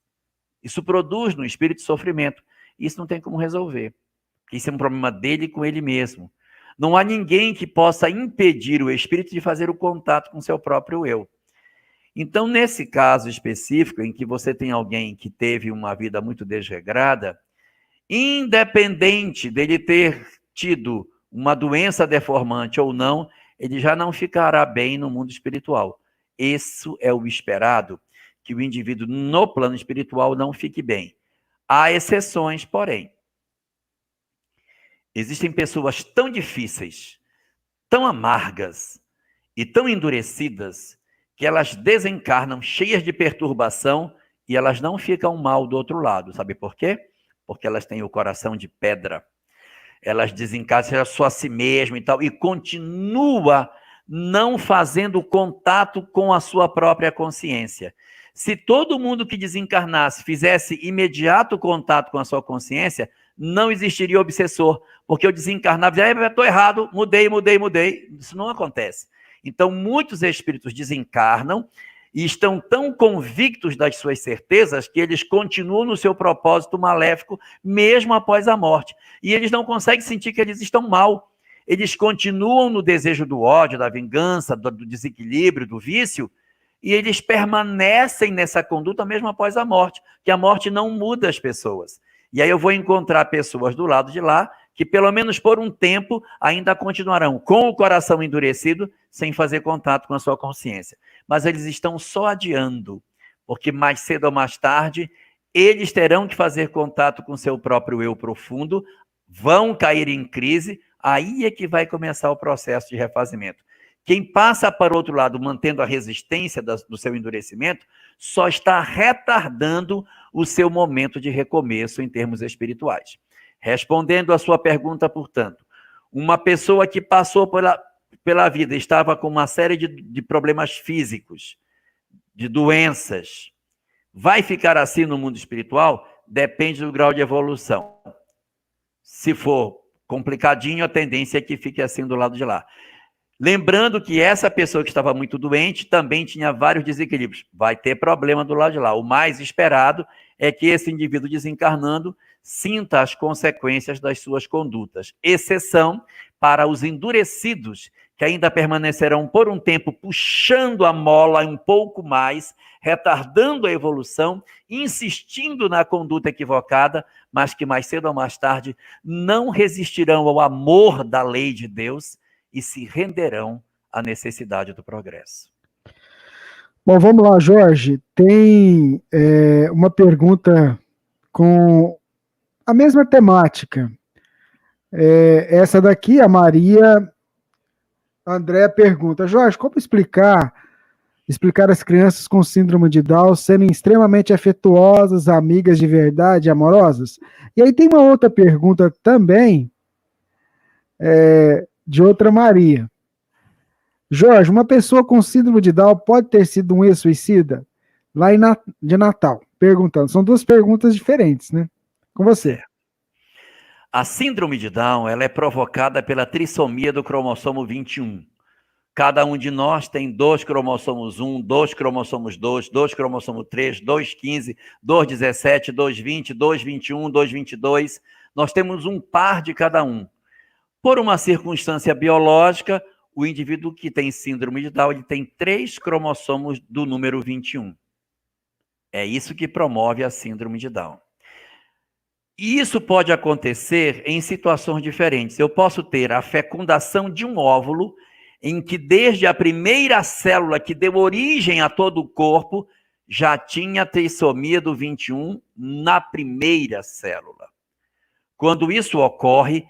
Speaker 4: isso produz no espírito sofrimento. Isso não tem como resolver. Isso é um problema dele com ele mesmo. Não há ninguém que possa impedir o espírito de fazer o contato com seu próprio eu. Então, nesse caso específico, em que você tem alguém que teve uma vida muito desregrada, independente dele ter tido uma doença deformante ou não, ele já não ficará bem no mundo espiritual. Isso é o esperado, que o indivíduo no plano espiritual não fique bem. Há exceções, porém. Existem pessoas tão difíceis, tão amargas e tão endurecidas, que elas desencarnam cheias de perturbação e elas não ficam mal do outro lado. Sabe por quê? Porque elas têm o coração de pedra. Elas desencarnam só a si mesmas e tal, e continua não fazendo contato com a sua própria consciência. Se todo mundo que desencarnasse fizesse imediato contato com a sua consciência, não existiria obsessor, porque eu desencarnava e dizia, estou errado, mudei. Isso não acontece. Então, muitos espíritos desencarnam e estão tão convictos das suas certezas que eles continuam no seu propósito maléfico, mesmo após a morte. E eles não conseguem sentir que eles estão mal. Eles continuam no desejo do ódio, da vingança, do desequilíbrio, do vício, e eles permanecem nessa conduta mesmo após a morte, que a morte não muda as pessoas. E aí eu vou encontrar pessoas do lado de lá que, pelo menos por um tempo, ainda continuarão com o coração endurecido, sem fazer contato com a sua consciência. Mas eles estão só adiando, porque mais cedo ou mais tarde, eles terão que fazer contato com seu próprio eu profundo, vão cair em crise, aí é que vai começar o processo de refazimento. Quem passa para o outro lado, mantendo a resistência do seu endurecimento, só está retardando o seu momento de recomeço em termos espirituais. Respondendo à sua pergunta, portanto, uma pessoa que passou pela vida, estava com uma série de problemas físicos, de doenças, vai ficar assim no mundo espiritual? Depende do grau de evolução. Se for complicadinho, a tendência é que fique assim do lado de lá. Lembrando que essa pessoa que estava muito doente também tinha vários desequilíbrios. Vai ter problema do lado de lá. O mais esperado é que esse indivíduo desencarnando sinta as consequências das suas condutas. Exceção para os endurecidos que ainda permanecerão por um tempo puxando a mola um pouco mais, retardando a evolução, insistindo na conduta equivocada, mas que mais cedo ou mais tarde não resistirão ao amor da lei de Deus e se renderão à necessidade do progresso.
Speaker 5: Bom, vamos lá, Jorge. Tem uma pergunta com a mesma temática. Essa daqui, a Maria André pergunta: Jorge, como explicar as crianças com síndrome de Down serem extremamente afetuosas, amigas de verdade, amorosas? E aí tem uma outra pergunta também, de outra Maria. Jorge, uma pessoa com síndrome de Down pode ter sido um ex-suicida? Lá de Natal, perguntando. São duas perguntas diferentes, né? Com você.
Speaker 4: A síndrome de Down, ela é provocada pela trissomia do cromossomo 21. Cada um de nós tem 2 cromossomos 1, 2 cromossomos 2, 2 cromossomos 3, 2, 15, 2, 17, 2, 20, 2, 21, 2, 22. Nós temos um par de cada um. Por uma circunstância biológica, o indivíduo que tem síndrome de Down, ele tem 3 cromossomos do número 21. É isso que promove a síndrome de Down. E isso pode acontecer em situações diferentes. Eu posso ter a fecundação de um óvulo em que desde a primeira célula que deu origem a todo o corpo, já tinha trissomia do 21 na primeira célula. Quando isso ocorre,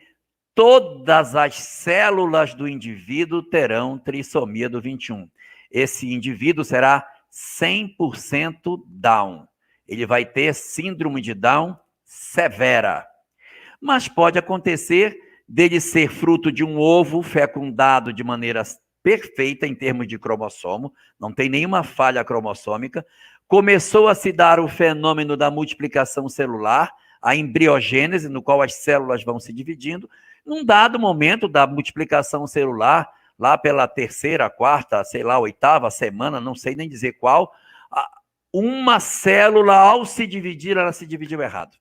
Speaker 4: todas as células do indivíduo terão trissomia do 21. Esse indivíduo será 100% Down. Ele vai ter síndrome de Down severa. Mas pode acontecer dele ser fruto de um ovo fecundado de maneira perfeita em termos de cromossomo, não tem nenhuma falha cromossômica, começou a se dar o fenômeno da multiplicação celular, a embriogênese, no qual as células vão se dividindo. Num dado momento da multiplicação celular, lá pela 3ª, 4ª, sei lá, 8ª semana, não sei nem dizer qual, uma célula, ao se dividir, ela se dividiu errado.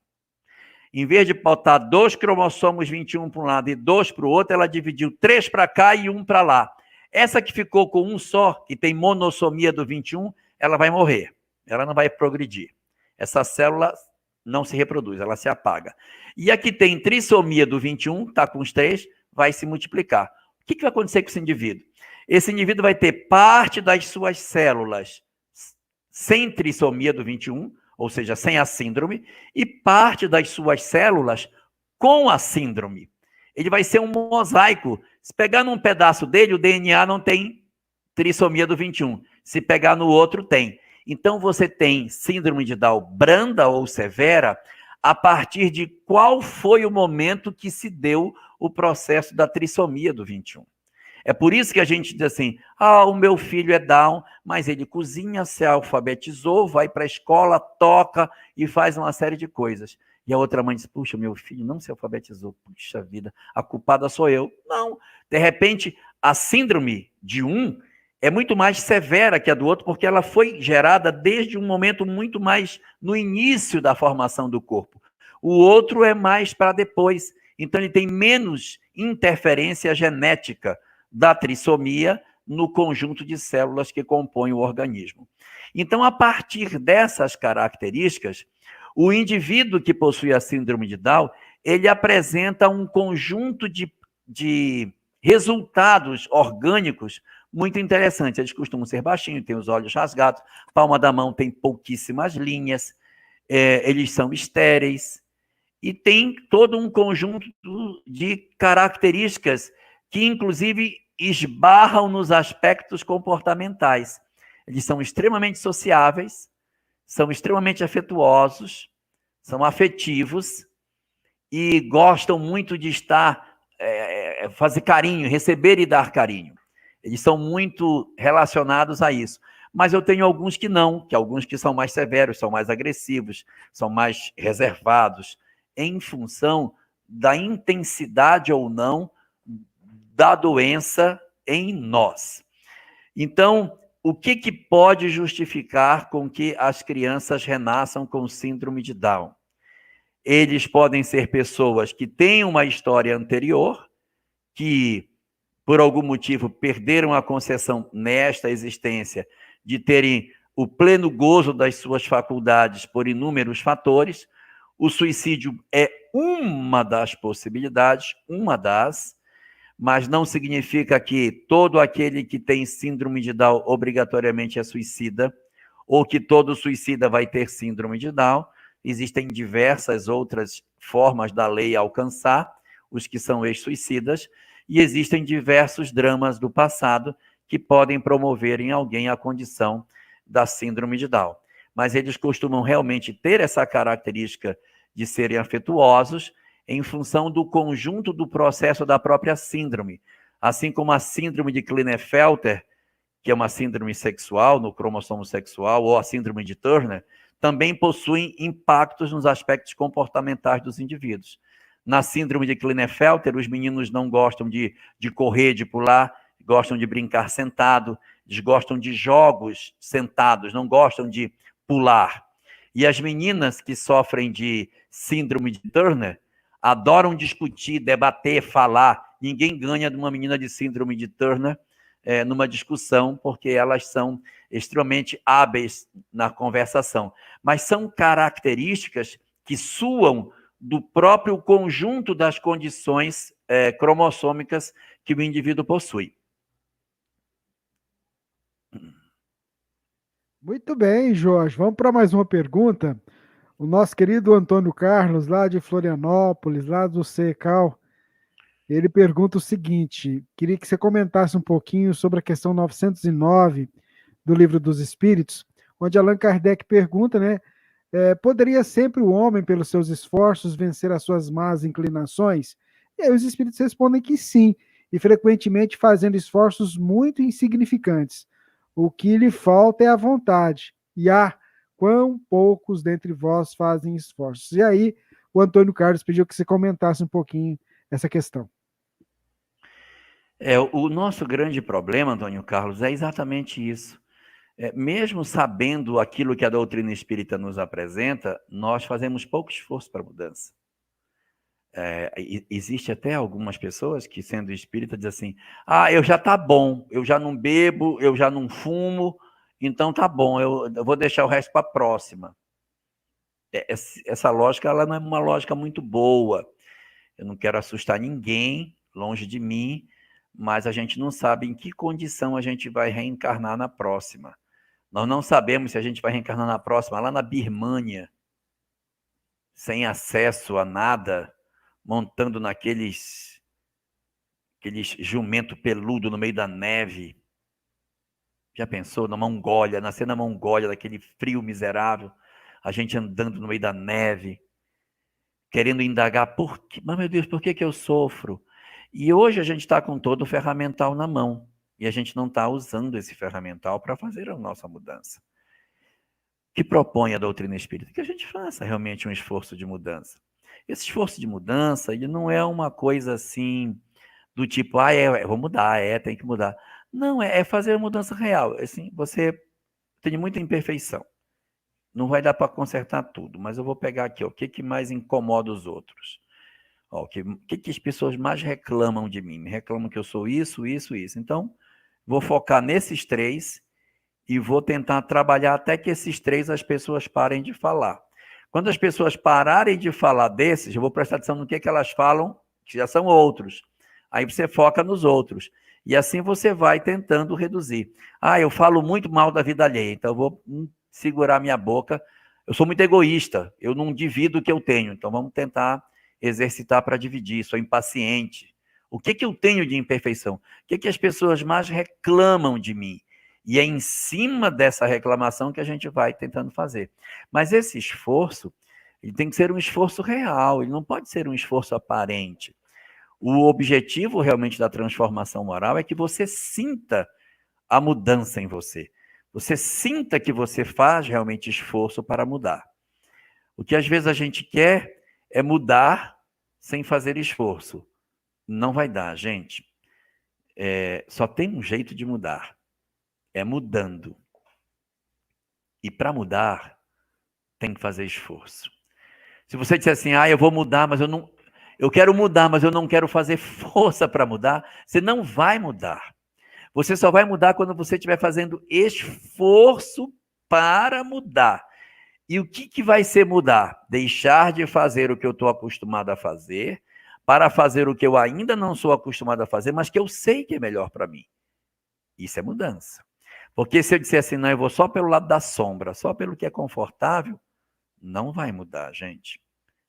Speaker 4: Em vez de botar 2 cromossomos 21 para um lado e 2 para o outro, ela dividiu 3 para cá e 1 para lá. Essa que ficou com um só, que tem monossomia do 21, ela vai morrer. Ela não vai progredir. Essa célula não se reproduz, ela se apaga. E a que tem trissomia do 21, está com os 3, vai se multiplicar. O que vai acontecer com esse indivíduo? Esse indivíduo vai ter parte das suas células sem trissomia do 21, ou seja, sem a síndrome, e parte das suas células com a síndrome. Ele vai ser um mosaico. Se pegar num pedaço dele, o DNA não tem trissomia do 21. Se pegar no outro, tem. Então, você tem síndrome de Down branda ou severa a partir de qual foi o momento que se deu o processo da trissomia do 21. É por isso que a gente diz assim, o meu filho é Down, mas ele cozinha, se alfabetizou, vai para a escola, toca e faz uma série de coisas. E a outra mãe diz, puxa, meu filho não se alfabetizou, puxa vida, a culpada sou eu. Não, de repente, a síndrome de um é muito mais severa que a do outro, porque ela foi gerada desde um momento muito mais no início da formação do corpo. O outro é mais para depois, então ele tem menos interferência genética da trissomia no conjunto de células que compõem o organismo. Então, a partir dessas características, o indivíduo que possui a síndrome de Down, ele apresenta um conjunto de resultados orgânicos muito interessantes. Eles costumam ser baixinhos, têm os olhos rasgados, palma da mão tem pouquíssimas linhas, eles são estéreis, e tem todo um conjunto de características que, inclusive, esbarram nos aspectos comportamentais. Eles são extremamente sociáveis, são extremamente afetuosos, são afetivos e gostam muito de fazer carinho, receber e dar carinho. Eles são muito relacionados a isso. Mas eu tenho alguns que não, alguns que são mais severos, são mais agressivos, são mais reservados, em função da intensidade ou não da doença em nós. Então, o que pode justificar com que as crianças renasçam com síndrome de Down? Eles podem ser pessoas que têm uma história anterior, que por algum motivo, perderam a concessão nesta existência de terem o pleno gozo das suas faculdades por inúmeros fatores. O suicídio é uma das possibilidades, mas não significa que todo aquele que tem síndrome de Down obrigatoriamente é suicida, ou que todo suicida vai ter síndrome de Down. Existem diversas outras formas da lei alcançar os que são ex-suicidas, e existem diversos dramas do passado que podem promover em alguém a condição da síndrome de Down. Mas eles costumam realmente ter essa característica de serem afetuosos em função do conjunto do processo da própria síndrome. Assim como a síndrome de Klinefelter, que é uma síndrome sexual, no cromossomo sexual, ou a síndrome de Turner, também possuem impactos nos aspectos comportamentais dos indivíduos. Na síndrome de Klinefelter, os meninos não gostam de correr, de pular, gostam de brincar sentado, eles gostam de jogos sentados, não gostam de pular. E as meninas que sofrem de síndrome de Turner adoram discutir, debater, falar. Ninguém ganha de uma menina de síndrome de Turner numa discussão, porque elas são extremamente hábeis na conversação. Mas são características que suam do próprio conjunto das condições cromossômicas que o indivíduo possui.
Speaker 5: Muito bem, Jorge. Vamos para mais uma pergunta. O nosso querido Antônio Carlos, lá de Florianópolis, lá do CECAL, ele pergunta o seguinte: queria que você comentasse um pouquinho sobre a questão 909 do Livro dos Espíritos, onde Allan Kardec pergunta, né? Poderia sempre o homem, pelos seus esforços, vencer as suas más inclinações? E aí os espíritos respondem que sim, e frequentemente fazendo esforços muito insignificantes. O que lhe falta é a vontade. E quão poucos dentre vós fazem esforços. E aí o Antônio Carlos pediu que você comentasse um pouquinho essa questão.
Speaker 4: O nosso grande problema, Antônio Carlos, é exatamente isso. Mesmo sabendo aquilo que a doutrina espírita nos apresenta, nós fazemos pouco esforço para a mudança. Existe até algumas pessoas que, sendo espírita, dizem assim: eu já tá bom, eu já não bebo, eu já não fumo, então tá bom, eu vou deixar o resto para a próxima. Essa lógica, ela não é uma lógica muito boa. Eu não quero assustar ninguém, longe de mim, mas a gente não sabe em que condição a gente vai reencarnar na próxima. Nós não sabemos se a gente vai reencarnar na próxima, lá na Birmânia, sem acesso a nada, montando naqueles jumento peludo no meio da neve. Já pensou? Na Mongólia, nascer na Mongólia, daquele frio miserável, a gente andando no meio da neve, querendo indagar, mas meu Deus, por que eu sofro? E hoje a gente está com todo o ferramental na mão, e a gente não está usando esse ferramental para fazer a nossa mudança. O que propõe a doutrina espírita? Que a gente faça realmente um esforço de mudança. Esse esforço de mudança, ele não é uma coisa assim, do tipo, vou mudar, tem que mudar. Não, é fazer a mudança real. Assim, você tem muita imperfeição. Não vai dar para consertar tudo, mas eu vou pegar aqui, o que mais incomoda os outros? O que as pessoas mais reclamam de mim? Me reclamam que eu sou isso, isso, isso. Então, vou focar nesses 3 e vou tentar trabalhar até que esses 3 as pessoas parem de falar. Quando as pessoas pararem de falar desses, eu vou prestar atenção no que elas falam, que já são outros. Aí você foca nos outros. E assim você vai tentando reduzir. Eu falo muito mal da vida alheia, então eu vou segurar minha boca. Eu sou muito egoísta, eu não divido o que eu tenho, então vamos tentar exercitar para dividir. Sou impaciente. O que eu tenho de imperfeição? O que as pessoas mais reclamam de mim? E é em cima dessa reclamação que a gente vai tentando fazer. Mas esse esforço, ele tem que ser um esforço real, ele não pode ser um esforço aparente. O objetivo realmente da transformação moral é que você sinta a mudança em você. Você sinta que você faz realmente esforço para mudar. O que às vezes a gente quer é mudar sem fazer esforço. Não vai dar, gente. Só tem um jeito de mudar. É mudando. E para mudar, tem que fazer esforço. Se você disser assim, eu vou mudar, mas eu eu quero mudar, mas eu não quero fazer força para mudar, você não vai mudar. Você só vai mudar quando você estiver fazendo esforço para mudar. E o que vai ser mudar? Deixar de fazer o que eu estou acostumado a fazer, para fazer o que eu ainda não sou acostumado a fazer, mas que eu sei que é melhor para mim. Isso é mudança. Porque se eu disser assim, não, eu vou só pelo lado da sombra, só pelo que é confortável, não vai mudar, gente.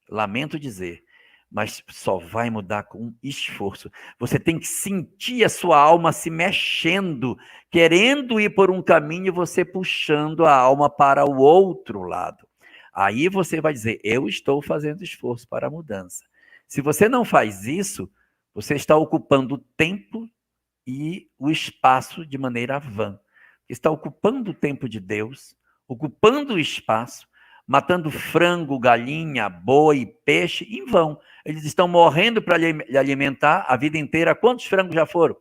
Speaker 4: Lamento dizer, mas só vai mudar com esforço. Você tem que sentir a sua alma se mexendo, querendo ir por um caminho e você puxando a alma para o outro lado. Aí você vai dizer, eu estou fazendo esforço para a mudança. Se você não faz isso, você está ocupando o tempo e o espaço de maneira vã. Está ocupando o tempo de Deus, ocupando o espaço, matando frango, galinha, boi, peixe, em vão. Eles estão morrendo para lhe alimentar a vida inteira. Quantos frangos já foram?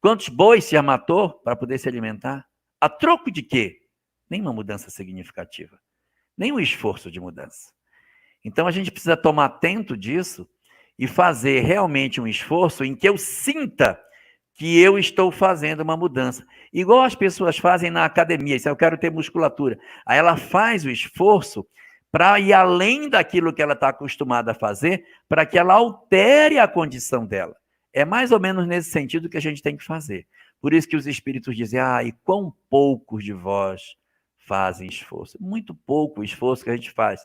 Speaker 4: Quantos bois se já matou para poder se alimentar? A troco de quê? Nenhuma mudança significativa. Nenhum esforço de mudança. Então, a gente precisa tomar atento disso e fazer realmente um esforço em que eu sinta que eu estou fazendo uma mudança. Igual as pessoas fazem na academia, eu quero ter musculatura. Aí ela faz o esforço para ir além daquilo que ela está acostumada a fazer, para que ela altere a condição dela. É mais ou menos nesse sentido que a gente tem que fazer. Por isso que os espíritos dizem, e quão poucos de vós fazem esforço. Muito pouco o esforço que a gente faz.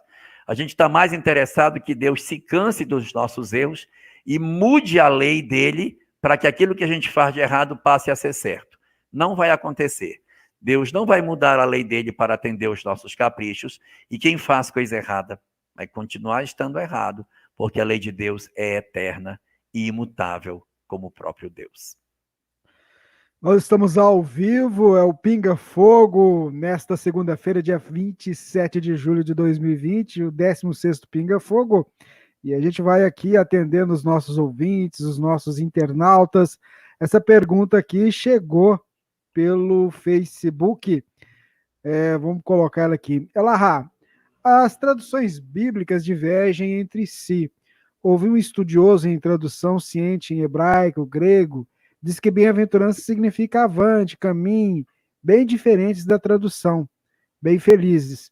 Speaker 4: A gente está mais interessado que Deus se canse dos nossos erros e mude a lei dele para que aquilo que a gente faz de errado passe a ser certo. Não vai acontecer. Deus não vai mudar a lei dele para atender os nossos caprichos, e quem faz coisa errada vai continuar estando errado, porque a lei de Deus é eterna e imutável, como o próprio Deus.
Speaker 5: Nós estamos ao vivo, é o Pinga Fogo, nesta segunda-feira, dia 27 de julho de 2020, o 16º Pinga Fogo. E a gente vai aqui atendendo os nossos ouvintes, os nossos internautas. Essa pergunta aqui chegou pelo Facebook. Vamos colocar ela aqui. Elahá, as traduções bíblicas divergem entre si. Houve um estudioso em tradução ciente em hebraico, grego, diz que bem-aventurança significa avante, caminho, bem diferentes da tradução, bem felizes.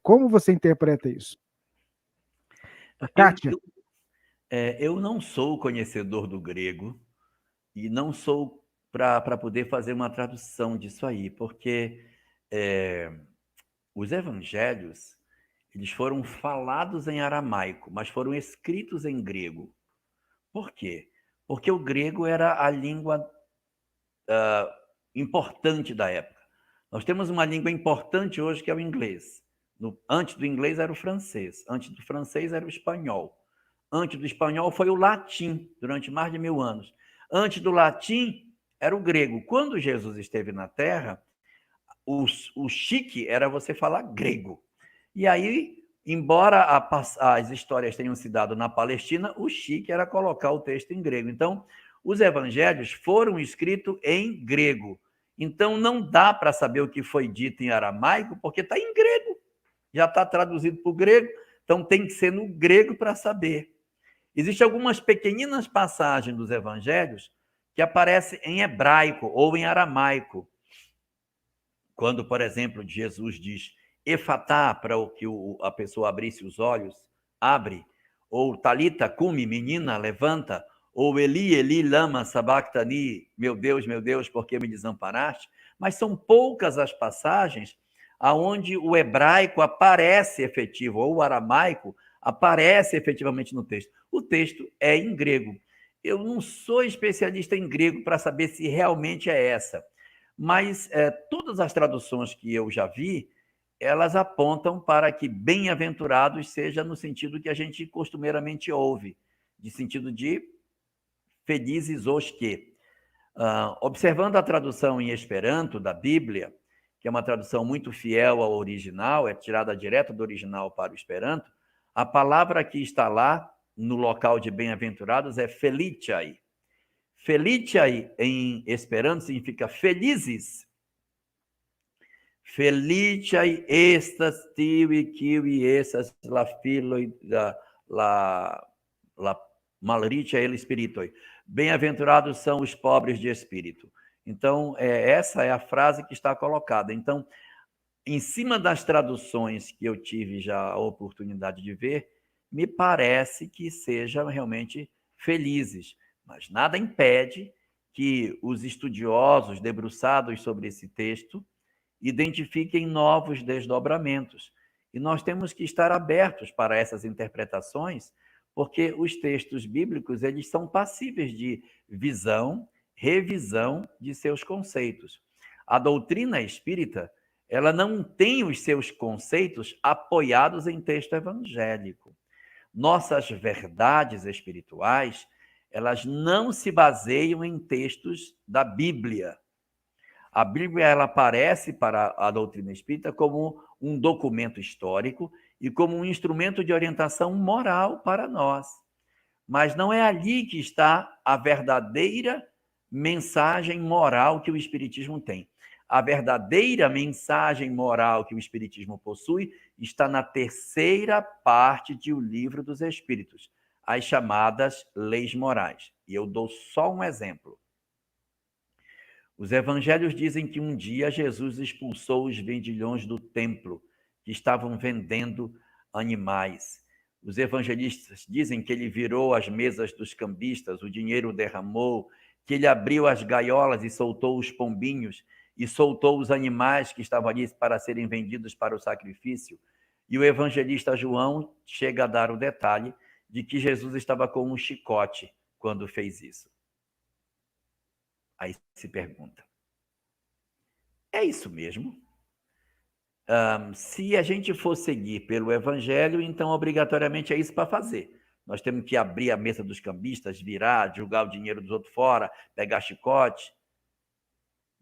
Speaker 5: Como você interpreta isso? Kátia?
Speaker 4: Eu não sou conhecedor do grego e não sou para poder fazer uma tradução disso aí, porque os evangelhos eles foram falados em aramaico, mas foram escritos em grego. Por quê? Porque o grego era a língua importante da época. Nós temos uma língua importante hoje que é o inglês. Antes do inglês era o francês, antes do francês era o espanhol. Antes do espanhol foi o latim, durante mais de 1000 anos. Antes do latim era o grego. Quando Jesus esteve na Terra, o chique era você falar grego. E aí, embora as histórias tenham se dado na Palestina, o chique era colocar o texto em grego. Então, os evangelhos foram escritos em grego. Então, não dá para saber o que foi dito em aramaico, porque está em grego. Já está traduzido para o grego, então tem que ser no grego para saber. Existem algumas pequeninas passagens dos evangelhos que aparecem em hebraico ou em aramaico. Quando, por exemplo, Jesus diz efatá, para que a pessoa abrisse os olhos, abre, ou talita cumi, menina, levanta, ou Eli, Eli, lama sabachthani, meu Deus, por que me desamparaste? Mas são poucas as passagens aonde o hebraico aparece efetivo, ou o aramaico aparece efetivamente no texto. O texto é em grego. Eu não sou especialista em grego para saber se realmente é essa, mas todas as traduções que eu já vi, elas apontam para que bem-aventurados seja no sentido que a gente costumeiramente ouve, de sentido de felizes os que. Observando a tradução em Esperanto da Bíblia, que é uma tradução muito fiel ao original, é tirada direto do original para o Esperanto, a palavra que está lá, no local de bem-aventurados, é feliciai. Feliciai, em Esperanto, significa felizes. Feliciai estas tivi, kiwi, essas, la la malritia el spiritoi. Bem-aventurados são os pobres de espírito. Então, essa é a frase que está colocada. Então, em cima das traduções que eu tive já a oportunidade de ver, me parece que sejam realmente felizes, mas nada impede que os estudiosos debruçados sobre esse texto identifiquem novos desdobramentos. E nós temos que estar abertos para essas interpretações, porque os textos bíblicos eles são passíveis de visão, revisão de seus conceitos. A doutrina espírita ela não tem os seus conceitos apoiados em texto evangélico. Nossas verdades espirituais, elas não se baseiam em textos da Bíblia. A Bíblia ela aparece para a doutrina espírita como um documento histórico e como um instrumento de orientação moral para nós. Mas não é ali que está a verdadeira mensagem moral que o Espiritismo tem. A verdadeira mensagem moral que o Espiritismo possui está na terceira parte de O Livro dos Espíritos, as chamadas leis morais. E eu dou só um exemplo. Os evangelhos dizem que um dia Jesus expulsou os vendilhões do templo, que estavam vendendo animais. Os evangelistas dizem que ele virou as mesas dos cambistas, o dinheiro derramou, que ele abriu as gaiolas e soltou os pombinhos, e soltou os animais que estavam ali para serem vendidos para o sacrifício. E o evangelista João chega a dar o detalhe de que Jesus estava com um chicote quando fez isso. Aí se pergunta, é isso mesmo? Se a gente for seguir pelo evangelho, então obrigatoriamente é isso para fazer. Nós temos que abrir a mesa dos cambistas, virar, jogar o dinheiro dos outros fora, pegar chicote.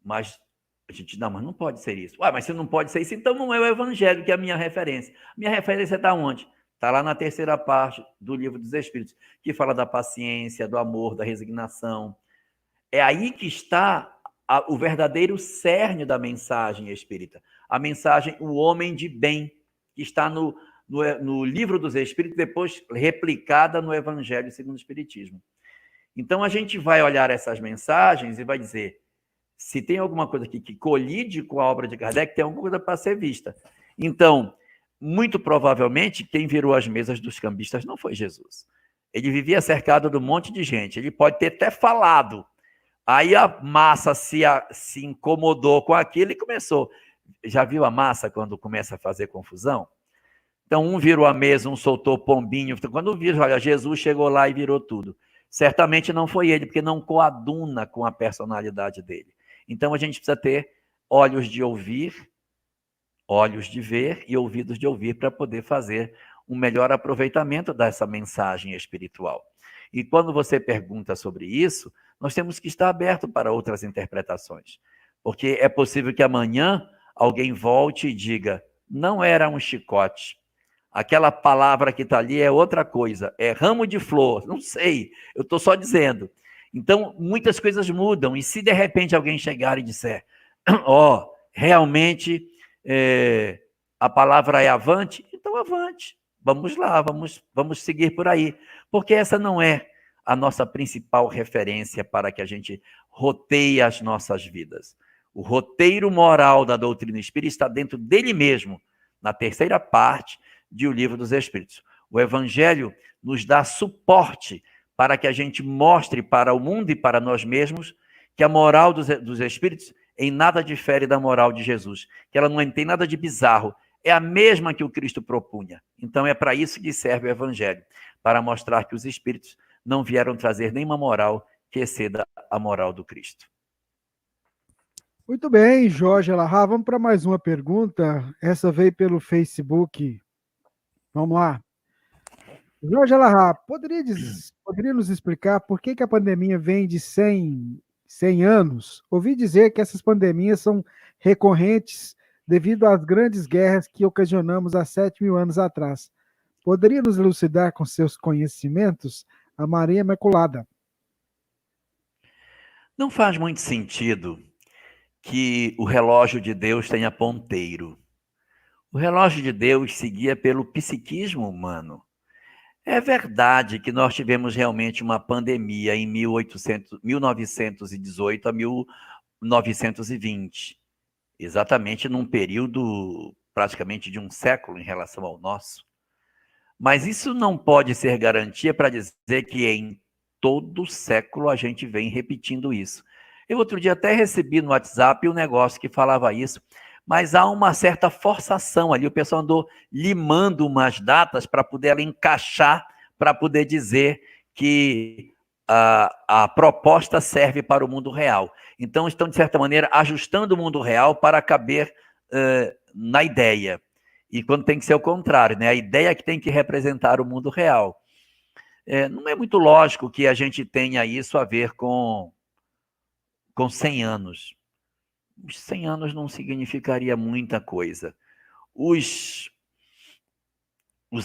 Speaker 4: Mas a gente, não, mas não pode ser isso. Mas se não pode ser isso, então não é o evangelho que é a minha referência. Minha referência está onde? Está lá na terceira parte do Livro dos Espíritos, que fala da paciência, do amor, da resignação. É aí que está o verdadeiro cerne da mensagem espírita. A mensagem, o homem de bem, que está no Livro dos Espíritos, depois replicada no Evangelho segundo o Espiritismo. Então, a gente vai olhar essas mensagens e vai dizer, se tem alguma coisa aqui que colide com a obra de Kardec, tem alguma coisa para ser vista. Então, muito provavelmente, quem virou as mesas dos cambistas não foi Jesus. Ele vivia cercado de um monte de gente. Ele pode ter até falado. Aí a massa se incomodou com aquilo e começou. Já viu a massa quando começa a fazer confusão? Então, um virou a mesa, um soltou pombinho. Quando viram, olha, Jesus chegou lá e virou tudo. Certamente não foi ele, porque não coaduna com a personalidade dele. Então, a gente precisa ter olhos de ouvir, olhos de ver e ouvidos de ouvir para poder fazer um melhor aproveitamento dessa mensagem espiritual. E quando você pergunta sobre isso, nós temos que estar aberto para outras interpretações. Porque é possível que amanhã alguém volte e diga, não era um chicote. Aquela palavra que está ali é outra coisa, é ramo de flor, não sei, eu estou só dizendo. Então, muitas coisas mudam, e se de repente alguém chegar e disser, realmente a palavra é avante, então avante, vamos lá, vamos seguir por aí, porque essa não é a nossa principal referência para que a gente roteie as nossas vidas. O roteiro moral da doutrina espírita está dentro dele mesmo, na terceira parte de O Livro dos Espíritos. O Evangelho nos dá suporte para que a gente mostre para o mundo e para nós mesmos que a moral dos Espíritos em nada difere da moral de Jesus, que ela não tem nada de bizarro, é a mesma que o Cristo propunha. Então é para isso que serve o Evangelho, para mostrar que os Espíritos não vieram trazer nenhuma moral que exceda a moral do Cristo.
Speaker 5: Muito bem, Jorge Elahá, vamos para mais uma pergunta. Essa veio pelo Facebook. Vamos lá. Jorge Elahá, poderia nos explicar por que a pandemia vem de 100 anos? Ouvi dizer que essas pandemias são recorrentes devido às grandes guerras que ocasionamos há 7.000 anos atrás. Poderia nos elucidar com seus conhecimentos? A Maria Imaculada.
Speaker 4: Não faz muito sentido que o relógio de Deus tenha ponteiro. O relógio de Deus seguia pelo psiquismo humano. É verdade que nós tivemos realmente uma pandemia em 1918 a 1920, exatamente num período praticamente de um século em relação ao nosso. Mas isso não pode ser garantia para dizer que em todo século a gente vem repetindo isso. Eu outro dia até recebi no WhatsApp um negócio que falava isso, mas há uma certa forçação ali, o pessoal andou limando umas datas para poder encaixar, para poder dizer que a proposta serve para o mundo real. Então estão, de certa maneira, ajustando o mundo real para caber na ideia. E quando tem que ser o contrário, né? A ideia que tem que representar o mundo real. Não é muito lógico que a gente tenha isso a ver com 100 anos. Os 100 anos não significaria muita coisa. Os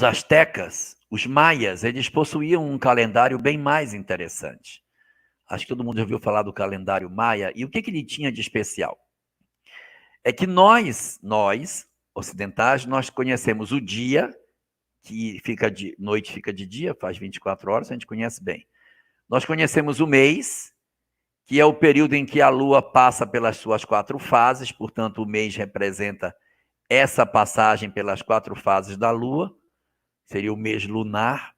Speaker 4: astecas, os maias, eles possuíam um calendário bem mais interessante. Acho que todo mundo já ouviu falar do calendário maia. E o que ele tinha de especial? É que nós ocidentais, nós conhecemos o dia, que fica de noite, fica de dia, faz 24 horas, a gente conhece bem. Nós conhecemos o mês, que é o período em que a Lua passa pelas suas 4 fases, portanto, o mês representa essa passagem pelas 4 fases da Lua, seria o mês lunar.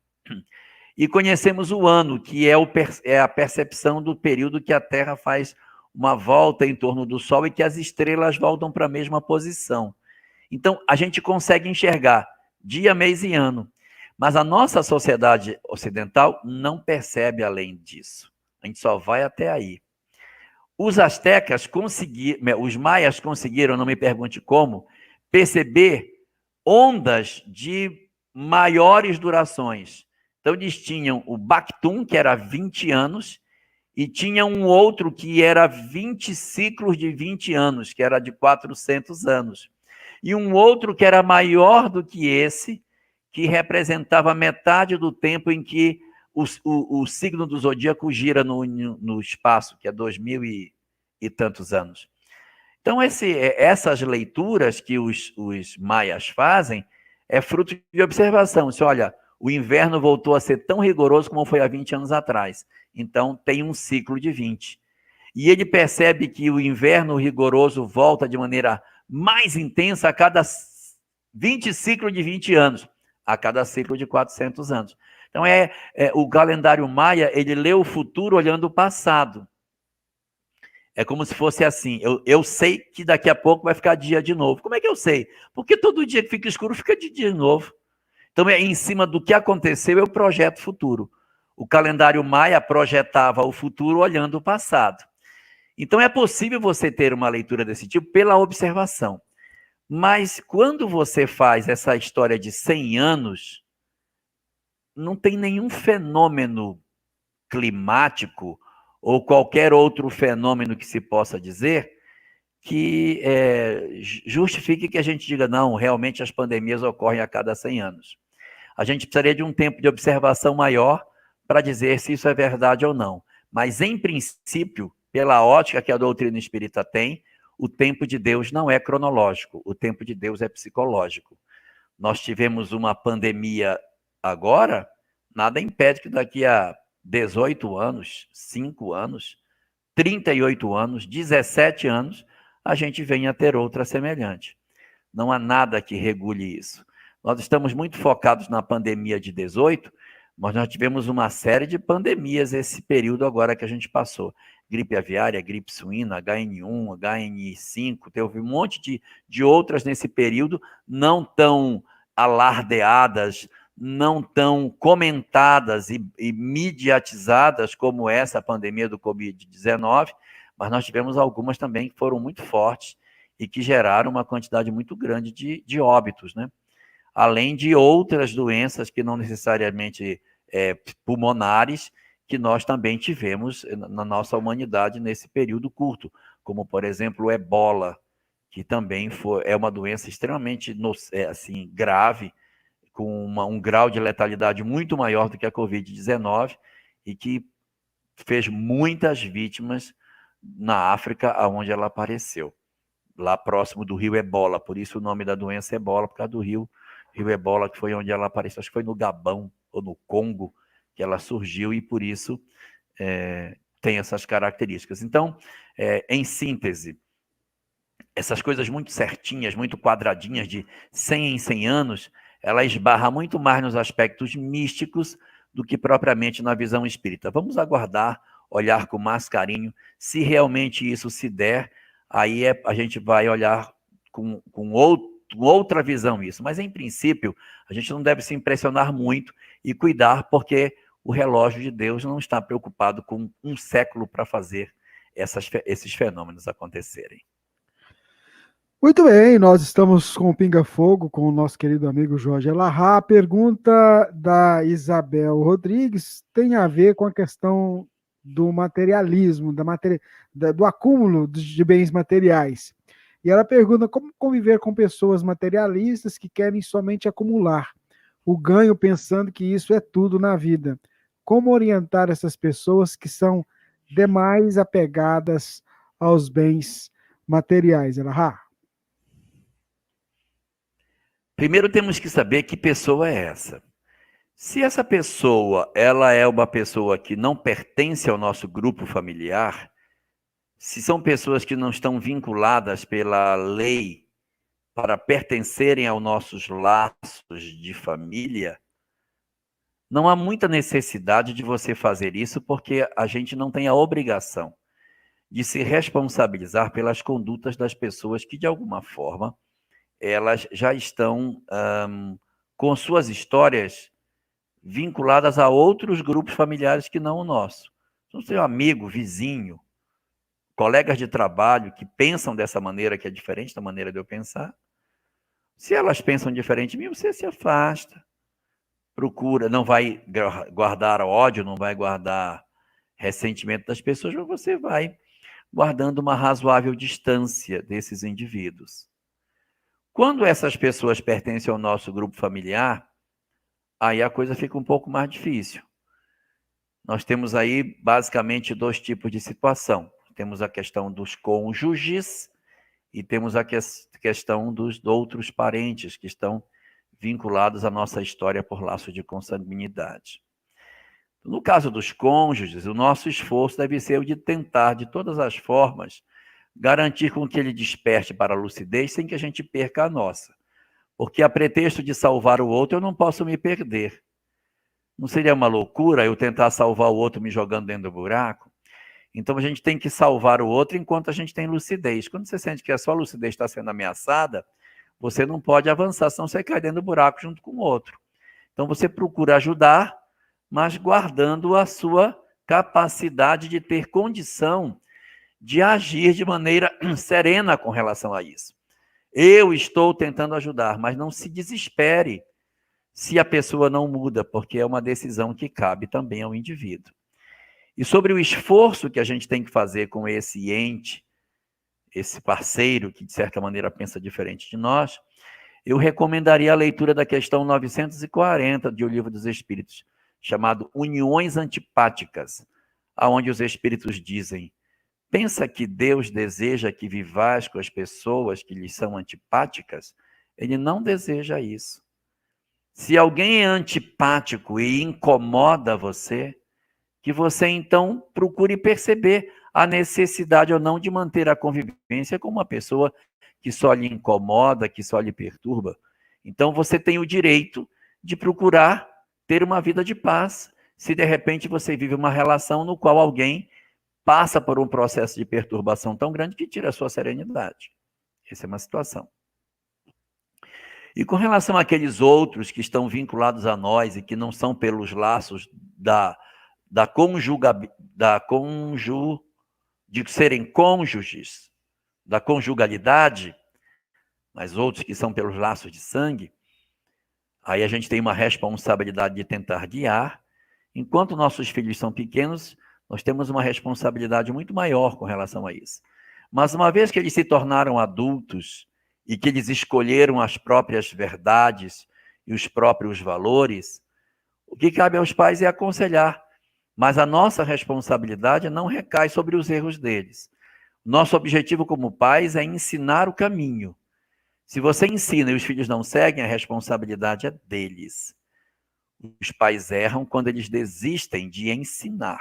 Speaker 4: E conhecemos o ano, que é a percepção do período que a Terra faz uma volta em torno do Sol e que as estrelas voltam para a mesma posição. Então, a gente consegue enxergar dia, mês e ano. Mas a nossa sociedade ocidental não percebe além disso. A gente só vai até aí. Os astecas conseguiram, os maias conseguiram, não me pergunte como, perceber ondas de maiores durações. Então, eles tinham o Bactum, que era 20 anos, e tinha um outro que era 20 ciclos de 20 anos, que era de 400 anos. E um outro que era maior do que esse, que representava metade do tempo em que o signo do zodíaco gira no espaço, que é 2000 e tantos anos. Então, essas leituras que os maias fazem é fruto de observação. Se olha, o inverno voltou a ser tão rigoroso como foi há 20 anos atrás. Então, tem um ciclo de 20. E ele percebe que o inverno rigoroso volta de maneira mais intensa a cada 20 ciclos de 20 anos, a cada ciclo de 400 anos. Então, o calendário maia, ele lê o futuro olhando o passado. É como se fosse assim, eu sei que daqui a pouco vai ficar dia de novo. Como é que eu sei? Porque todo dia que fica escuro, fica de dia de novo. Então, em cima do que aconteceu, eu projeto o futuro. O calendário maia projetava o futuro olhando o passado. Então, é possível você ter uma leitura desse tipo pela observação. Mas, quando você faz essa história de 100 anos, não tem nenhum fenômeno climático ou qualquer outro fenômeno que se possa dizer que justifique que a gente diga, não, realmente as pandemias ocorrem a cada 100 anos. A gente precisaria de um tempo de observação maior para dizer se isso é verdade ou não. Mas, em princípio, pela ótica que a doutrina espírita tem, o tempo de Deus não é cronológico, o tempo de Deus é psicológico. Nós tivemos uma pandemia agora, nada impede que daqui a 18 anos, 5 anos, 38 anos, 17 anos, a gente venha a ter outra semelhante. Não há nada que regule isso. Nós estamos muito focados na pandemia de 18, mas nós tivemos uma série de pandemias esse período agora que a gente passou. Gripe aviária, gripe suína, HN1, HN5, teve um monte de outras nesse período, não tão alardeadas, não tão comentadas e mediatizadas como essa pandemia do Covid-19, mas nós tivemos algumas também que foram muito fortes e que geraram uma quantidade muito grande de óbitos, né? Além de outras doenças que não necessariamente pulmonares, que nós também tivemos na nossa humanidade nesse período curto, como, por exemplo, o ebola, que também é uma doença extremamente assim, grave, com um grau de letalidade muito maior do que a Covid-19 e que fez muitas vítimas na África, onde ela apareceu, lá próximo do rio Ebola. Por isso o nome da doença é Ebola, por causa do rio Ebola, que foi onde ela apareceu. Acho que foi no Gabão, ou no Congo que ela surgiu e por isso tem essas características. Então, em síntese, essas coisas muito certinhas, muito quadradinhas, de 100 em 100 anos, ela esbarra muito mais nos aspectos místicos do que propriamente na visão espírita. Vamos aguardar, olhar com mais carinho. Se realmente isso se der, aí a gente vai olhar com outra visão isso. Mas, em princípio, a gente não deve se impressionar muito e cuidar, porque o relógio de Deus não está preocupado com um século para fazer esses fenômenos acontecerem.
Speaker 5: Muito bem, nós estamos com o Pinga Fogo, com o nosso querido amigo Jorge Elahá. A pergunta da Isabel Rodrigues tem a ver com a questão do materialismo, do acúmulo de bens materiais. E ela pergunta como conviver com pessoas materialistas que querem somente acumular o ganho, pensando que isso é tudo na vida. Como orientar essas pessoas que são demais apegadas aos bens materiais? Elahá.
Speaker 4: Primeiro temos que saber que pessoa é essa. Se essa pessoa ela é uma pessoa que não pertence ao nosso grupo familiar, se são pessoas que não estão vinculadas pela lei para pertencerem aos nossos laços de família, não há muita necessidade de você fazer isso, porque a gente não tem a obrigação de se responsabilizar pelas condutas das pessoas que, de alguma forma, elas já estão com suas histórias vinculadas a outros grupos familiares que não o nosso. Então, seu amigo, vizinho, colegas de trabalho que pensam dessa maneira, que é diferente da maneira de eu pensar, se elas pensam diferente de mim, você se afasta, procura, não vai guardar ódio, não vai guardar ressentimento das pessoas, mas você vai guardando uma razoável distância desses indivíduos. Quando essas pessoas pertencem ao nosso grupo familiar, aí a coisa fica um pouco mais difícil. Nós temos aí basicamente dois tipos de situação. Temos a questão dos cônjuges e temos a questão dos outros parentes que estão vinculados à nossa história por laço de consanguinidade. No caso dos cônjuges, o nosso esforço deve ser o de tentar, de todas as formas, garantir com que ele desperte para a lucidez sem que a gente perca a nossa. Porque a pretexto de salvar o outro, eu não posso me perder. Não seria uma loucura eu tentar salvar o outro me jogando dentro do buraco? Então a gente tem que salvar o outro enquanto a gente tem lucidez. Quando você sente que a sua lucidez está sendo ameaçada, você não pode avançar, senão você cai dentro do buraco junto com o outro. Então você procura ajudar, mas guardando a sua capacidade de ter condição de agir de maneira serena com relação a isso. Eu estou tentando ajudar, mas não se desespere se a pessoa não muda, porque é uma decisão que cabe também ao indivíduo. E sobre o esforço que a gente tem que fazer com esse ente, esse parceiro que de certa maneira pensa diferente de nós, eu recomendaria a leitura da questão 940 de O Livro dos Espíritos, chamado Uniões Antipáticas, aonde os espíritos dizem: pensa que Deus deseja que vivais com as pessoas que lhes são antipáticas? Ele não deseja isso. Se alguém é antipático e incomoda você, que você então procure perceber a necessidade ou não de manter a convivência com uma pessoa que só lhe incomoda, que só lhe perturba. Então você tem o direito de procurar ter uma vida de paz, se de repente você vive uma relação no qual alguém passa por um processo de perturbação tão grande que tira a sua serenidade. Essa é uma situação. E com relação àqueles outros que estão vinculados a nós e que não são pelos laços de serem cônjuges, da conjugalidade, mas outros que são pelos laços de sangue, aí a gente tem uma responsabilidade de tentar guiar. Enquanto nossos filhos são pequenos, nós temos uma responsabilidade muito maior com relação a isso. Mas uma vez que eles se tornaram adultos e que eles escolheram as próprias verdades e os próprios valores, o que cabe aos pais é aconselhar, mas a nossa responsabilidade não recai sobre os erros deles. Nosso objetivo como pais é ensinar o caminho. Se você ensina e os filhos não seguem, a responsabilidade é deles. Os pais erram quando eles desistem de ensinar.